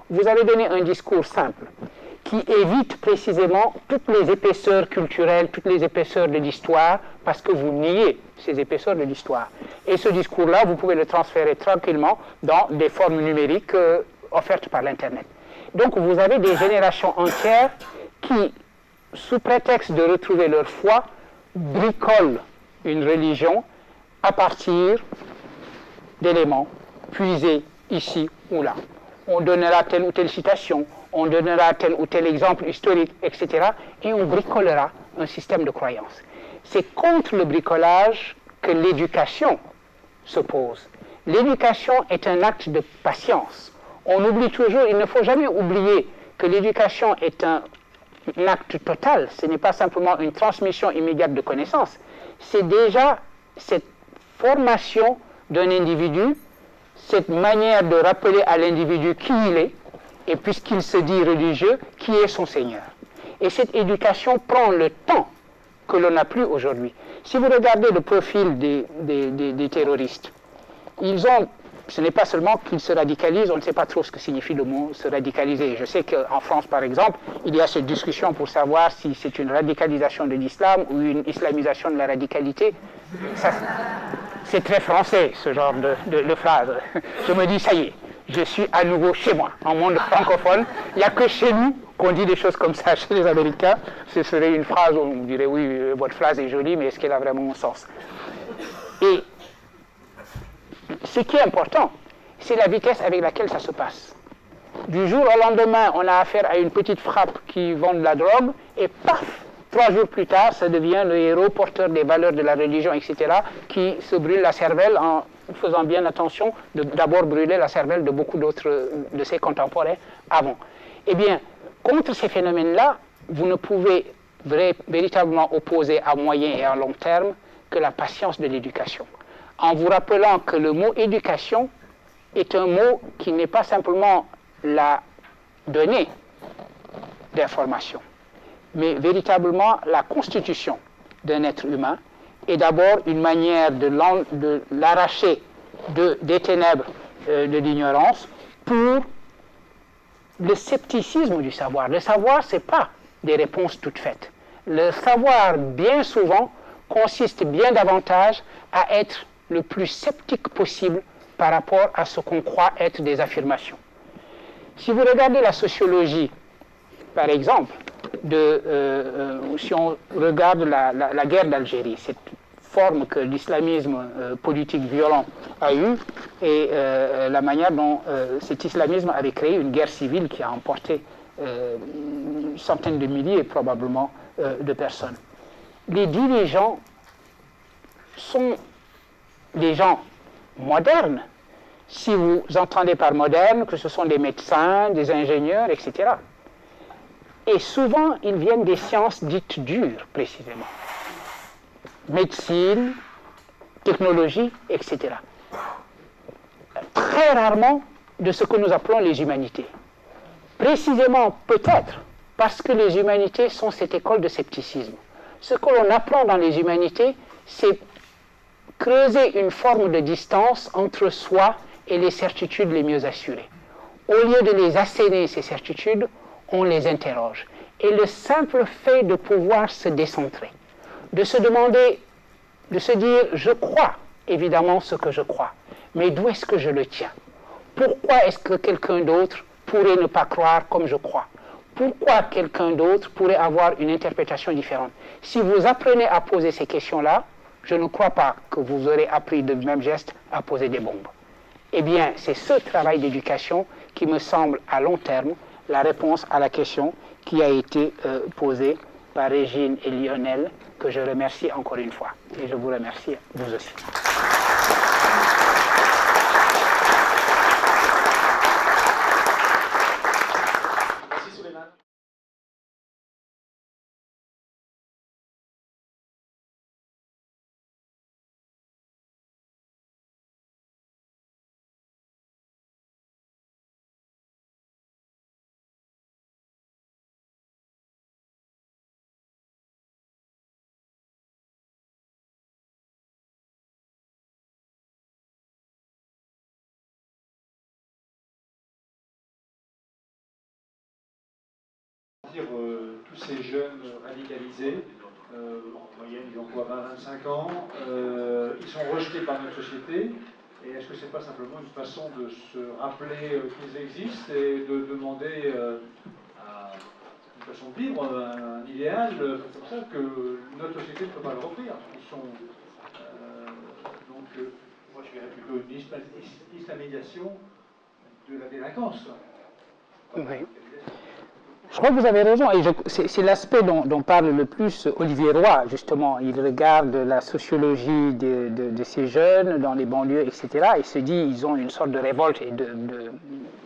Vous avez donné un discours simple qui évite précisément toutes les épaisseurs culturelles, toutes les épaisseurs de l'histoire, parce que vous niez ces épaisseurs de l'histoire. Et ce discours-là, vous pouvez le transférer tranquillement dans des formes numériques offertes par l'Internet. Donc vous avez des générations entières qui, sous prétexte de retrouver leur foi, bricolent une religion à partir d'éléments puisés ici ou là. On donnera telle ou telle citation, on donnera tel ou tel exemple historique, etc. Et on bricolera un système de croyance. C'est contre le bricolage que l'éducation se pose. L'éducation est un acte de patience. On oublie toujours, il ne faut jamais oublier que l'éducation est un acte total. Ce n'est pas simplement une transmission immédiate de connaissances. C'est déjà cette formation d'un individu, cette manière de rappeler à l'individu qui il est, et puisqu'il se dit religieux, qui est son Seigneur. Et cette éducation prend le temps que l'on n'a plus aujourd'hui. Si vous regardez le profil des terroristes, ce n'est pas seulement qu'ils se radicalisent, on ne sait pas trop ce que signifie le mot se radicaliser. Je sais qu'en France, par exemple, il y a cette discussion pour savoir si c'est une radicalisation de l'islam ou une islamisation de la radicalité. C'est très français, ce genre de phrase. Je me dis, ça y est, je suis à nouveau chez moi, en monde francophone. Il n'y a que chez nous qu'on dit des choses comme ça. Chez les Américains, ce serait une phrase où on dirait, oui, votre phrase est jolie, mais est-ce qu'elle a vraiment un sens? Et ce qui est important, c'est la vitesse avec laquelle ça se passe. Du jour au lendemain, on a affaire à une petite frappe qui vend de la drogue, et paf, 3 jours plus tard, ça devient le héros porteur des valeurs de la religion, etc., qui se brûle la cervelle en faisant bien attention de d'abord brûler la cervelle de beaucoup d'autres de ses contemporains avant. Eh bien, contre ces phénomènes-là, vous ne pouvez véritablement opposer à moyen et à long terme que la patience de l'éducation. En vous rappelant que le mot éducation est un mot qui n'est pas simplement la donnée d'information, mais véritablement la constitution d'un être humain est d'abord une manière de l'arracher des ténèbres de l'ignorance pour le scepticisme du savoir. Le savoir, ce n'est pas des réponses toutes faites. Le savoir, bien souvent, consiste bien davantage à être le plus sceptique possible par rapport à ce qu'on croit être des affirmations. Si vous regardez la sociologie, par exemple, si on regarde la guerre d'Algérie, cette forme que l'islamisme politique violent a eue et la manière dont cet islamisme avait créé une guerre civile qui a emporté une centaine de milliers probablement de personnes. Les dirigeants sont des gens modernes, si vous entendez par moderne que ce sont des médecins, des ingénieurs, etc. Et souvent, ils viennent des sciences dites dures, précisément. Médecine, technologie, etc. Très rarement de ce que nous appelons les humanités. Précisément, peut-être, parce que les humanités sont cette école de scepticisme. Ce que l'on apprend dans les humanités, c'est creuser une forme de distance entre soi et les certitudes les mieux assurées. Au lieu de les asséner, ces certitudes, on les interroge. Et le simple fait de pouvoir se décentrer, de se demander, de se dire, je crois évidemment ce que je crois, mais d'où est-ce que je le tiens? Pourquoi est-ce que quelqu'un d'autre pourrait ne pas croire comme je crois? Pourquoi quelqu'un d'autre pourrait avoir une interprétation différente? Si vous apprenez à poser ces questions-là, je ne crois pas que vous aurez appris de même geste à poser des bombes. Eh bien, c'est ce travail d'éducation qui me semble, à long terme, la réponse à la question qui a été posée par Régine et Lionel, que je remercie encore une fois. Et je vous remercie, vous aussi. Tous ces jeunes radicalisés, en moyenne ils ont quoi, 20-25 ans, ils sont rejetés par notre société. Et est-ce que c'est pas simplement une façon de se rappeler qu'ils existent et de demander une façon de vivre, un idéal comme ça que notre société ne peut pas leur offrir? Ils sont, moi je dirais plutôt une islamisation de la délinquance. Oui. Je crois que vous avez raison, et c'est l'aspect dont parle le plus Olivier Roy, justement. Il regarde la sociologie de ces jeunes dans les banlieues, etc., et se dit ils ont une sorte de révolte, et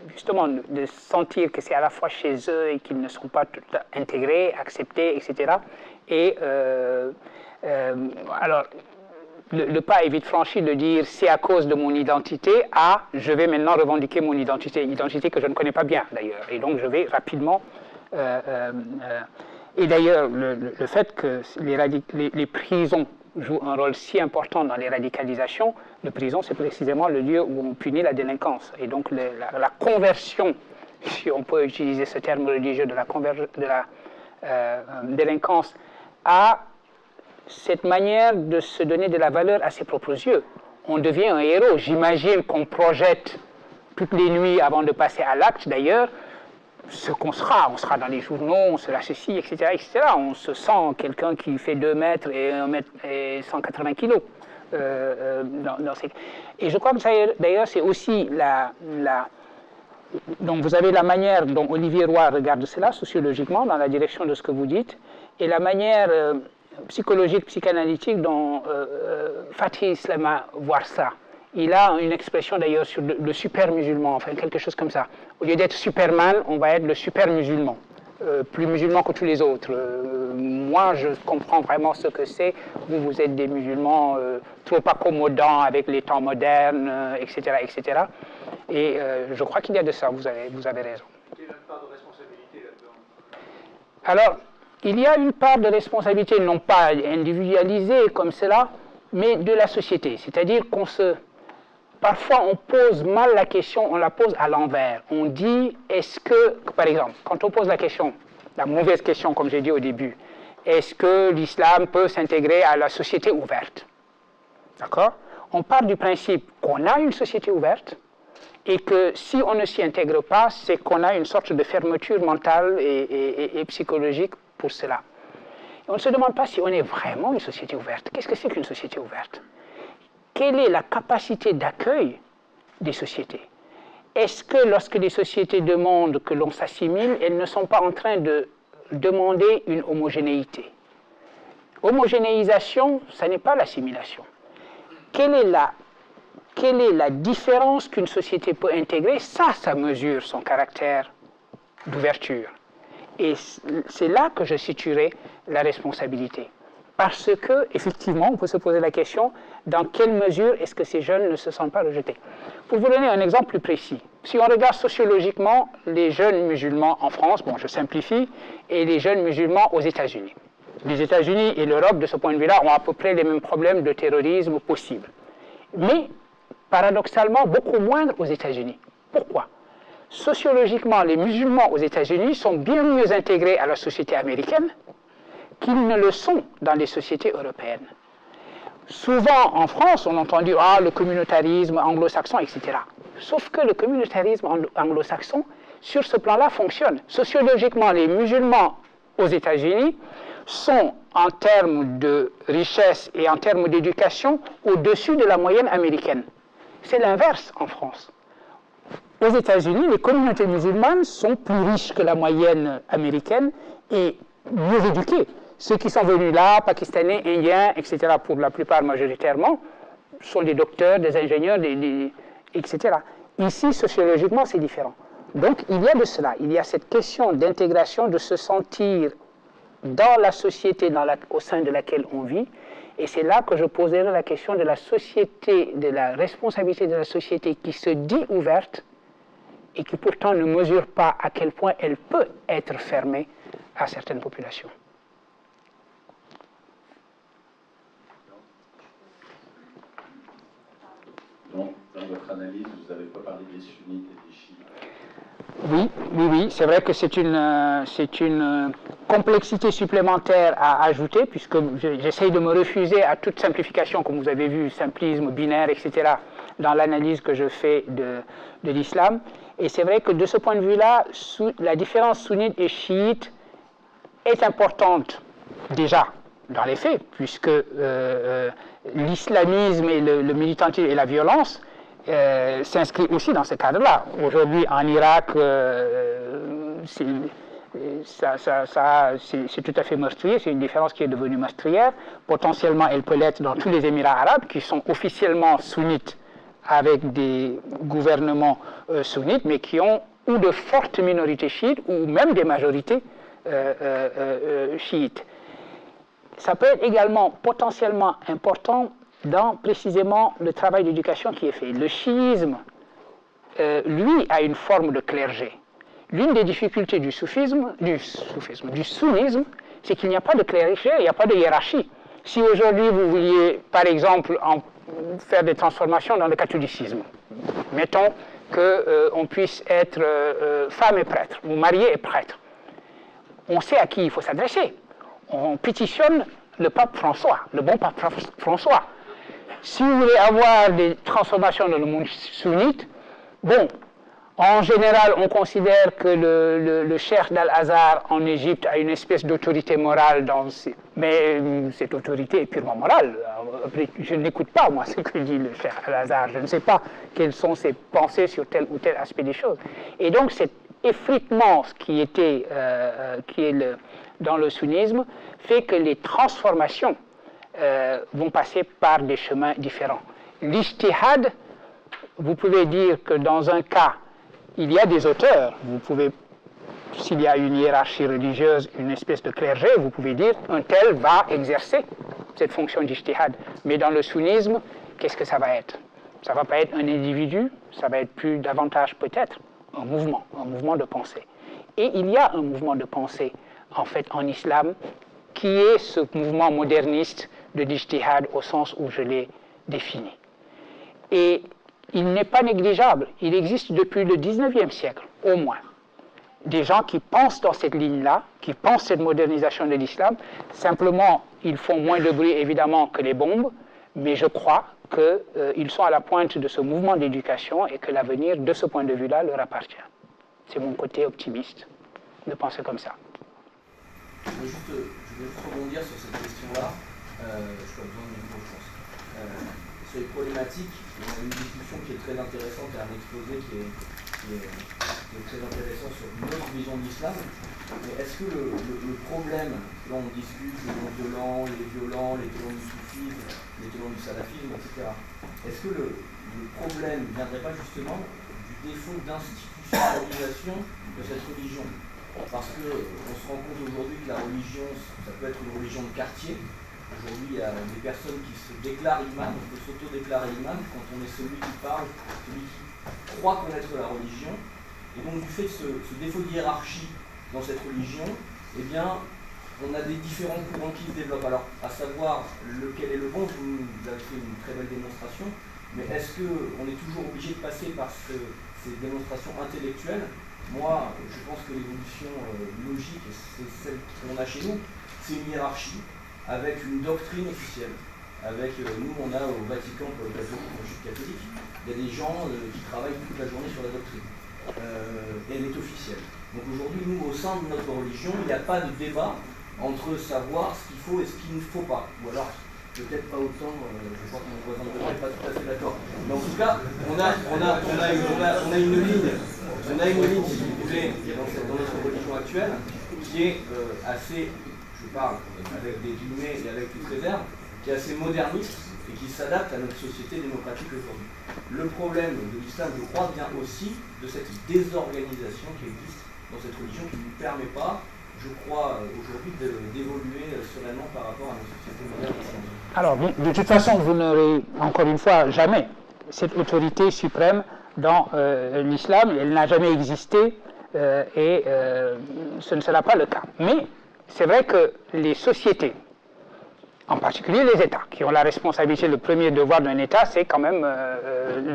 justement de sentir que c'est à la fois chez eux et qu'ils ne sont pas tout intégrés, acceptés, etc. Et alors, le pas est vite franchi de dire c'est à cause de mon identité à je vais maintenant revendiquer mon identité que je ne connais pas bien d'ailleurs, et donc je vais rapidement et d'ailleurs, le fait que les prisons jouent un rôle si important dans les radicalisations, les prisons, c'est précisément le lieu où on punit la délinquance. Et donc, la conversion, si on peut utiliser ce terme religieux, de la délinquance à cette manière de se donner de la valeur à ses propres yeux. On devient un héros. J'imagine qu'on projette toutes les nuits avant de passer à l'acte, d'ailleurs, ce qu'on sera. On sera dans les journaux, on sera ceci, etc., etc. On se sent quelqu'un qui fait 2 mètres et 1 mètre et 180 kilos. Et je crois que d'ailleurs, c'est aussi donc vous avez la manière dont Olivier Roy regarde cela, sociologiquement, dans la direction de ce que vous dites, et la manière psychologique, psychanalytique dont Fatih Islama voit ça. Il a une expression d'ailleurs sur le super musulman, enfin quelque chose comme ça. Au lieu d'être Superman, on va être le super musulman, plus musulman que tous les autres. Moi, je comprends vraiment ce que c'est. Vous êtes des musulmans trop accommodants avec les temps modernes, etc., etc. Et je crois qu'il y a de ça, vous avez raison. Il y a une part de responsabilité là-dedans. Alors, il y a une part de responsabilité, non pas individualisée comme cela, mais de la société. C'est-à-dire parfois, on pose mal la question, on la pose à l'envers. On dit, est-ce que, par exemple, quand on pose la question, la mauvaise question, comme j'ai dit au début, est-ce que l'islam peut s'intégrer à la société ouverte? D'accord? On part du principe qu'on a une société ouverte, Et que si on ne s'y intègre pas, c'est qu'on a une sorte de fermeture mentale et psychologique pour cela. Et on ne se demande pas si on est vraiment une société ouverte. Qu'est-ce que c'est qu'une société ouverte? Quelle est la capacité d'accueil des sociétés? Est-ce que lorsque les sociétés demandent que l'on s'assimile, elles ne sont pas en train de demander une homogénéité? Homogénéisation, ça n'est pas l'assimilation. Quelle est la différence qu'une société peut intégrer? Ça mesure son caractère d'ouverture. Et c'est là que je situerai la responsabilité. Parce que, effectivement, on peut se poser la question, dans quelle mesure est-ce que ces jeunes ne se sentent pas rejetés? Pour vous donner un exemple plus précis, si on regarde sociologiquement les jeunes musulmans en France, bon, je simplifie, et les jeunes musulmans aux États-Unis. Les États-Unis et l'Europe, de ce point de vue-là, ont à peu près les mêmes problèmes de terrorisme possibles. Mais, paradoxalement, beaucoup moindres aux États-Unis. Pourquoi? Sociologiquement, les musulmans aux États-Unis sont bien mieux intégrés à la société américaine qu'ils ne le sont dans les sociétés européennes. Souvent, en France, on a entendu « le communautarisme anglo-saxon, etc. » Sauf que le communautarisme anglo-saxon, sur ce plan-là, fonctionne. Sociologiquement, les musulmans aux États-Unis sont, en termes de richesse et en termes d'éducation, au-dessus de la moyenne américaine. C'est l'inverse en France. Aux États-Unis, les communautés musulmanes sont plus riches que la moyenne américaine et mieux éduquées. Ceux qui sont venus là, Pakistanais, Indiens, etc., pour la plupart majoritairement, sont des docteurs, des ingénieurs, etc. Ici, sociologiquement, c'est différent. Donc, il y a de cela. Il y a cette question d'intégration, de se sentir dans la société au sein de laquelle on vit. Et c'est là que je poserai la question de la société, de la responsabilité de la société qui se dit ouverte et qui pourtant ne mesure pas à quel point elle peut être fermée à certaines populations. Donc, dans votre analyse, vous n'avez pas parlé des sunnites et des chiites. Oui, c'est vrai que c'est une complexité supplémentaire à ajouter, puisque j'essaye de me refuser à toute simplification, comme vous avez vu, simplisme, binaire, etc., dans l'analyse que je fais de l'islam. Et c'est vrai que de ce point de vue-là, la différence sunnite et chiite est importante déjà dans les faits, puisque l'islamisme et le militantisme et la violence s'inscrit aussi dans ce cadre-là. Aujourd'hui, en Irak, c'est tout à fait meurtrier, c'est une différence qui est devenue meurtrière. Potentiellement, elle peut l'être dans tous les Émirats arabes, qui sont officiellement sunnites, avec des gouvernements sunnites, mais qui ont ou de fortes minorités chiites, ou même des majorités chiites. Ça peut être également potentiellement important dans précisément le travail d'éducation qui est fait. Le chiisme, lui, a une forme de clergé. L'une des difficultés du sunnisme, c'est qu'il n'y a pas de clergé, il n'y a pas de hiérarchie. Si aujourd'hui vous vouliez, par exemple, faire des transformations dans le catholicisme, mettons qu'on puisse être femme et prêtre, ou marié et prêtre, on sait à qui il faut s'adresser. On pétitionne le pape François, le bon pape François. Si vous voulez avoir des transformations dans le monde sunnite, bon, en général, on considère que le cheikh d'Al-Azhar en Égypte a une espèce d'autorité morale, mais cette autorité est purement morale. Je n'écoute pas, moi, ce que dit le cheikh Al-Azhar. Je ne sais pas quelles sont ses pensées sur tel ou tel aspect des choses. Et donc, cet effritement qui est dans le sunnisme fait que les transformations vont passer par des chemins différents. L'ijtihad, vous pouvez dire que dans un cas, il y a des auteurs, vous pouvez, s'il y a une hiérarchie religieuse, une espèce de clergé, vous pouvez dire un tel va exercer cette fonction d'ijtihad. Mais dans le sunnisme, qu'est-ce que ça va être? Ça ne va pas être un individu, ça va être plus davantage peut-être un mouvement de pensée. Et il y a un mouvement de pensée, en fait, en islam, qui est ce mouvement moderniste de l'ijtihad au sens où je l'ai défini. Et il n'est pas négligeable. Il existe depuis le 19e siècle, au moins, des gens qui pensent dans cette ligne-là, qui pensent cette modernisation de l'islam. Simplement, ils font moins de bruit, évidemment, que les bombes, mais je crois qu'ils sont à la pointe de ce mouvement d'éducation et que l'avenir, de ce point de vue-là, leur appartient. C'est mon côté optimiste de penser comme ça. Je voulais juste rebondir sur cette question-là. Je n'ai pas besoin de micro, je pense. Sur les problématiques, on a une discussion qui est très intéressante et un exposé qui est très intéressant sur une autre vision de l'islam. Mais est-ce que le problème, là on discute les non-violents, les violents, les tenants du soufisme, les tenants du salafisme, etc. Est-ce que le problème ne viendrait pas justement du défaut d'institutionnalisation de cette religion? Parce qu'on se rend compte aujourd'hui que la religion, ça peut être une religion de quartier. Aujourd'hui, il y a des personnes qui se déclarent imam, on peut s'auto-déclarer imam quand on est celui qui parle, celui qui croit connaître la religion. Et donc, du fait de ce défaut de hiérarchie dans cette religion, eh bien, on a des différents courants qui se développent. Alors, à savoir lequel est le bon, vous avez fait une très belle démonstration, mais est-ce qu'on est toujours obligé de passer par ces démonstrations intellectuelles? Moi, je pense que l'évolution logique, c'est celle qu'on a chez nous, c'est une hiérarchie avec une doctrine officielle. Avec nous, on a au Vatican, pour les catholiques, moi je suis catholique, il y a des gens qui travaillent toute la journée sur la doctrine. Et elle est officielle. Donc aujourd'hui, nous, au sein de notre religion, il n'y a pas de débat entre savoir ce qu'il faut et ce qu'il ne faut pas. Ou alors, peut-être pas autant, je crois que mon voisin de n'est pas tout à fait d'accord. Mais en tout cas, on a une ligne. On a une ligne, si vous voulez, dans notre religion actuelle, qui est assez, je parle avec des guillemets et avec toutes réserves, qui est assez moderniste et qui s'adapte à notre société démocratique aujourd'hui. Le problème de l'islam, je crois, vient aussi de cette désorganisation qui existe dans cette religion, qui ne nous permet pas, je crois, aujourd'hui, d'évoluer sereinement par rapport à notre société moderne. Alors, de toute façon, vous n'aurez, encore une fois, jamais cette autorité suprême dans l'islam. Elle n'a jamais existé et ce ne sera pas le cas. Mais c'est vrai que les sociétés, en particulier les États, qui ont la responsabilité, le premier devoir d'un État, c'est quand même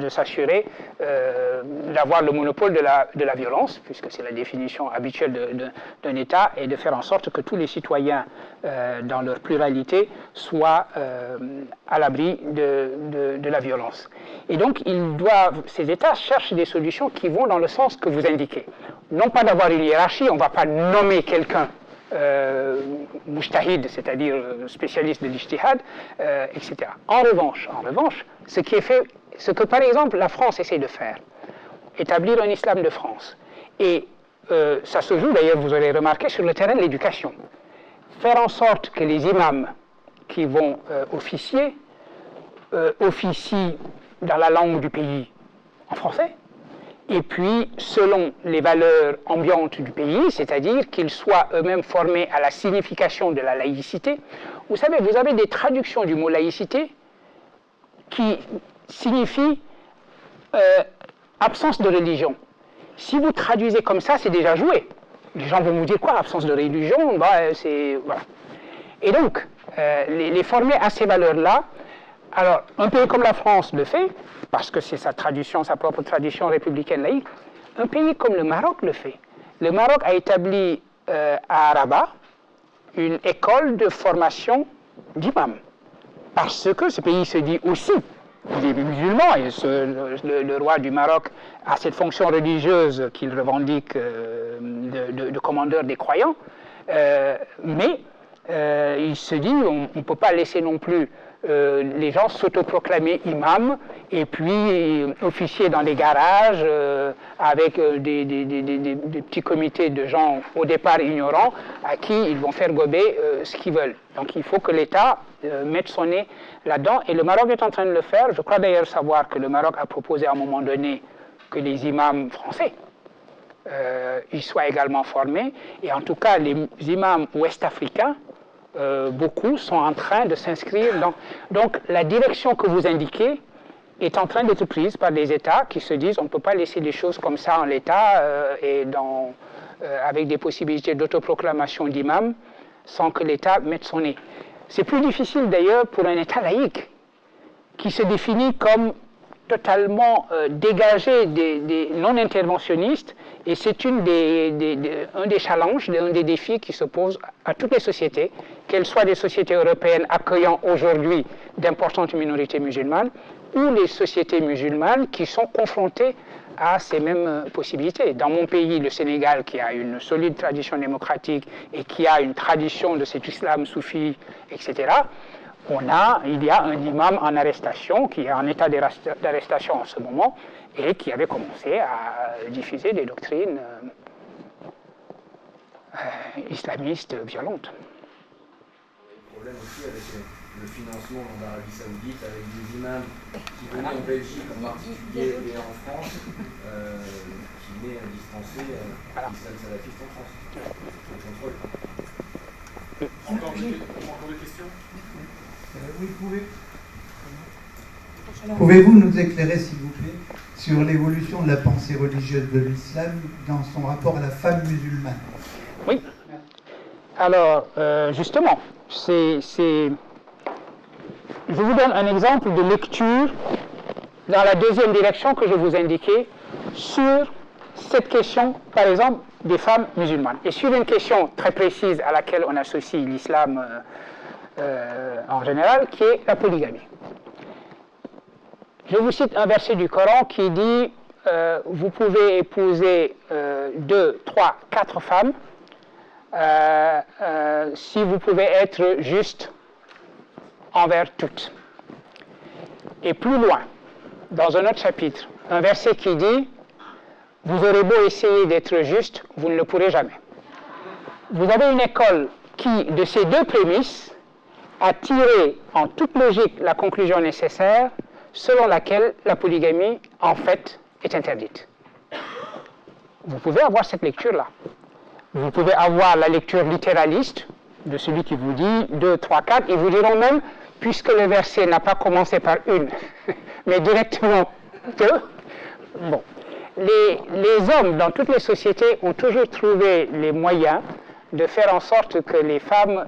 de s'assurer d'avoir le monopole de la violence, puisque c'est la définition habituelle d'un État, et de faire en sorte que tous les citoyens, dans leur pluralité, soient à l'abri de la violence. Et donc, ces États cherchent des solutions qui vont dans le sens que vous indiquez. Non pas d'avoir une hiérarchie, on ne va pas nommer quelqu'un mujtahid, c'est-à-dire spécialiste de l'ijtihad, etc. En revanche, ce que par exemple la France essaie de faire, établir un islam de France, et ça se joue d'ailleurs, vous aurez remarqué, sur le terrain de l'éducation. Faire en sorte que les imams qui vont officient dans la langue du pays en français, et puis selon les valeurs ambiantes du pays, c'est-à-dire qu'ils soient eux-mêmes formés à la signification de la laïcité. Vous savez, vous avez des traductions du mot laïcité qui signifient absence de religion. Si vous traduisez comme ça, c'est déjà joué. Les gens vont vous dire quoi, absence de religion, c'est... Voilà. Et donc, les former à ces valeurs-là, alors, un pays comme la France le fait, parce que c'est sa propre tradition républicaine laïque. Un pays comme le Maroc le fait. Le Maroc a établi à Rabat une école de formation d'imams. Parce que ce pays se dit aussi, il est musulman, et le roi du Maroc a cette fonction religieuse qu'il revendique de commandeur des croyants. Mais il se dit, on ne peut pas laisser non plus les gens s'autoproclamer imams et puis officier dans les garages avec des petits comités de gens au départ ignorants à qui ils vont faire gober ce qu'ils veulent. Donc il faut que l'État mette son nez là-dedans, et le Maroc est en train de le faire. Je crois d'ailleurs savoir que le Maroc a proposé à un moment donné que les imams français ils soient également formés, et en tout cas les imams ouest-africains, beaucoup sont en train de s'inscrire dans... Donc la direction que vous indiquez est en train d'être prise par des États qui se disent on ne peut pas laisser les choses comme ça en l'État avec des possibilités d'autoproclamation d'imam sans que l'État mette son nez. C'est plus difficile d'ailleurs pour un État laïque qui se définit comme totalement dégagé des non-interventionnistes, et c'est un des challenges, un des défis qui se posent à toutes les sociétés, qu'elles soient des sociétés européennes accueillant aujourd'hui d'importantes minorités musulmanes, ou les sociétés musulmanes qui sont confrontées à ces mêmes possibilités. Dans mon pays, le Sénégal, qui a une solide tradition démocratique et qui a une tradition de cet islam soufi, etc., il y a un imam en arrestation, qui est en état d'arrestation en ce moment, et qui avait commencé à diffuser des doctrines islamistes violentes. Le problème aussi avec le financement en Arabie Saoudite, avec des imams qui venaient en Belgique en particulier et en France, qui venaient dispenser l'islam salafiste en France. Le contrôle. Encore des questions? Oui, pouvez-vous nous éclairer, s'il vous plaît, sur l'évolution de la pensée religieuse de l'islam dans son rapport à la femme musulmane? Oui. Alors, justement, je vous donne un exemple de lecture dans la deuxième direction que je vous indiquais sur cette question, par exemple, des femmes musulmanes. Et sur une question très précise à laquelle on associe l'islam en général, qui est la polygamie. Je vous cite un verset du Coran qui dit vous pouvez épouser 2, 3, 4 femmes si vous pouvez être juste envers toutes. Et plus loin, dans un autre chapitre, un verset qui dit vous aurez beau essayer d'être juste, vous ne le pourrez jamais. Vous avez une école qui, de ces deux prémices, a tiré en toute logique la conclusion nécessaire selon laquelle la polygamie, en fait, est interdite. Vous pouvez avoir cette lecture-là. Vous pouvez avoir la lecture littéraliste de celui qui vous dit 2, 3, 4. Ils vous diront même, puisque le verset n'a pas commencé par une, mais directement 2. Bon. Les hommes, dans toutes les sociétés, ont toujours trouvé les moyens de faire en sorte que les femmes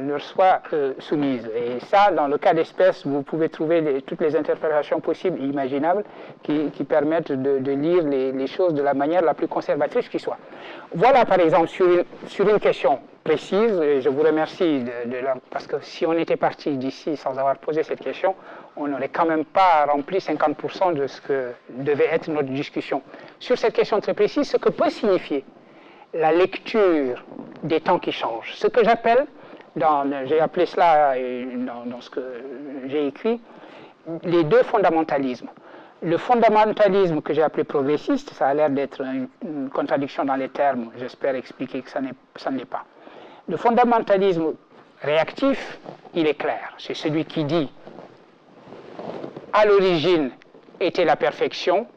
leur soient soumises. Et ça, dans le cas d'espèce, vous pouvez trouver toutes les interprétations possibles et imaginables qui permettent de lire les choses de la manière la plus conservatrice qui soit. Voilà, par exemple, sur une question précise, et je vous remercie parce que si on était parti d'ici sans avoir posé cette question, on n'aurait quand même pas rempli 50% de ce que devait être notre discussion. Sur cette question très précise, ce que peut signifier la lecture des temps qui changent. Ce que j'appelle, j'ai appelé cela dans ce que j'ai écrit, les deux fondamentalismes. Le fondamentalisme que j'ai appelé progressiste, ça a l'air d'être une contradiction dans les termes, j'espère expliquer que ça ne l'est pas. Le fondamentalisme réactif, il est clair. C'est celui qui dit, à l'origine était la perfection,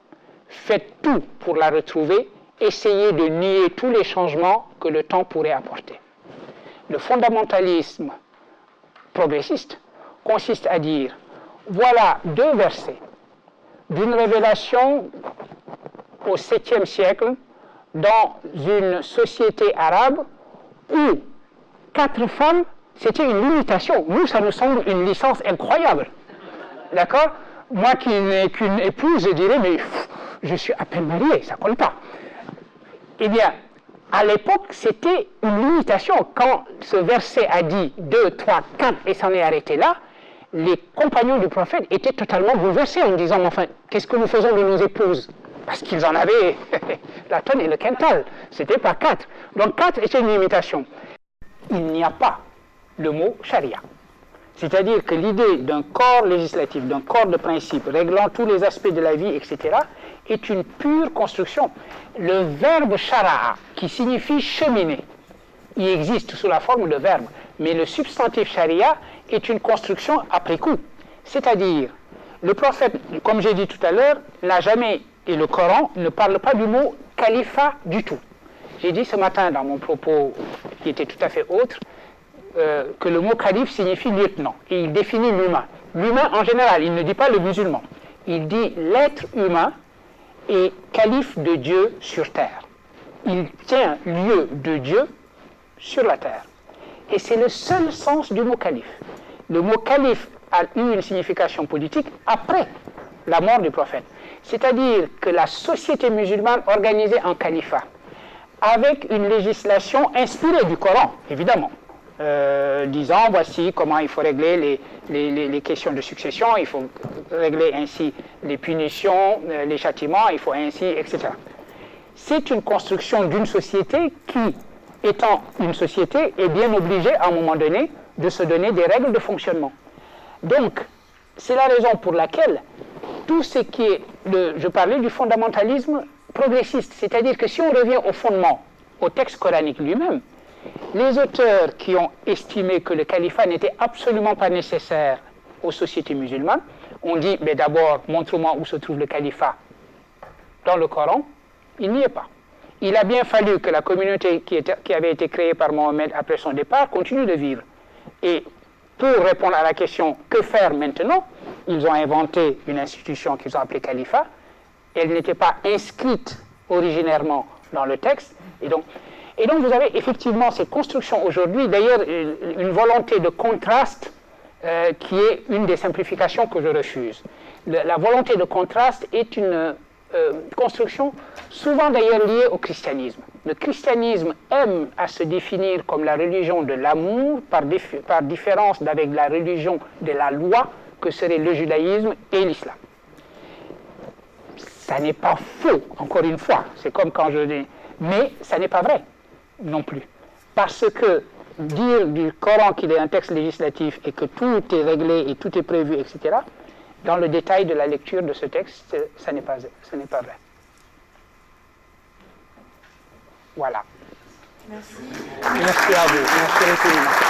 faites tout pour la retrouver, essayez de nier tous les changements que le temps pourrait apporter. Le fondamentalisme progressiste consiste à dire, voilà deux versets d'une révélation au 7e siècle dans une société arabe où 4 femmes, c'était une limitation. Nous, ça nous semble une licence incroyable. D'accord? Moi qui n'ai qu'une épouse, je dirais, mais je suis à peine marié, ça ne compte pas. Eh bien, à l'époque, c'était une limitation. Quand ce verset a dit 2, 3, 4 et s'en est arrêté là, les compagnons du prophète étaient totalement bouleversés en disant, mais enfin, qu'est-ce que nous faisons de nos épouses? Parce qu'ils en avaient la tonne et le quintal. C'était pas 4. Donc 4 était une limitation. Il n'y a pas le mot charia. C'est-à-dire que l'idée d'un corps législatif, d'un corps de principe réglant tous les aspects de la vie, etc., est une pure construction. Le verbe shara'a, qui signifie cheminer, il existe sous la forme de verbe, mais le substantif sharia est une construction après coup. C'est-à-dire, le prophète, comme j'ai dit tout à l'heure, n'a jamais, et le Coran ne parle pas du mot califat du tout. J'ai dit ce matin dans mon propos, qui était tout à fait autre, que le mot calife signifie lieutenant, et il définit l'humain. L'humain en général, il ne dit pas le musulman. Il dit l'être humain est calife de Dieu sur terre. Il tient lieu de Dieu sur la terre. Et c'est le seul sens du mot calife. Le mot calife a eu une signification politique après la mort du prophète. C'est-à-dire que la société musulmane organisait un califat avec une législation inspirée du Coran, évidemment, disant voici comment il faut régler les questions de succession, il faut régler ainsi les punitions, les châtiments, il faut ainsi, etc. C'est une construction d'une société qui, étant une société, est bien obligée à un moment donné de se donner des règles de fonctionnement. Donc, c'est la raison pour laquelle tout ce qui est, je parlais du fondamentalisme progressiste, c'est-à-dire que si on revient au fondement, au texte coranique lui-même, les auteurs qui ont estimé que le califat n'était absolument pas nécessaire aux sociétés musulmanes ont dit, mais d'abord, montre-moi où se trouve le califat dans le Coran. Il n'y est pas. Il a bien fallu que la communauté qui avait été créée par Mohammed après son départ continue de vivre. Et pour répondre à la question que faire maintenant, ils ont inventé une institution qu'ils ont appelée califat. Elle n'était pas inscrite originairement dans le texte. Et donc vous avez effectivement cette construction aujourd'hui, d'ailleurs une volonté de contraste qui est une des simplifications que je refuse. La volonté de contraste est une construction souvent d'ailleurs liée au christianisme. Le christianisme aime à se définir comme la religion de l'amour par différence d'avec la religion de la loi que serait le judaïsme et l'islam. Ça n'est pas faux, encore une fois, c'est comme quand je dis, mais ça n'est pas vrai non plus. Parce que dire du Coran qu'il est un texte législatif et que tout est réglé et tout est prévu, etc., dans le détail de la lecture de ce texte, ce n'est pas vrai. Voilà. Merci. Merci à vous. Merci infiniment.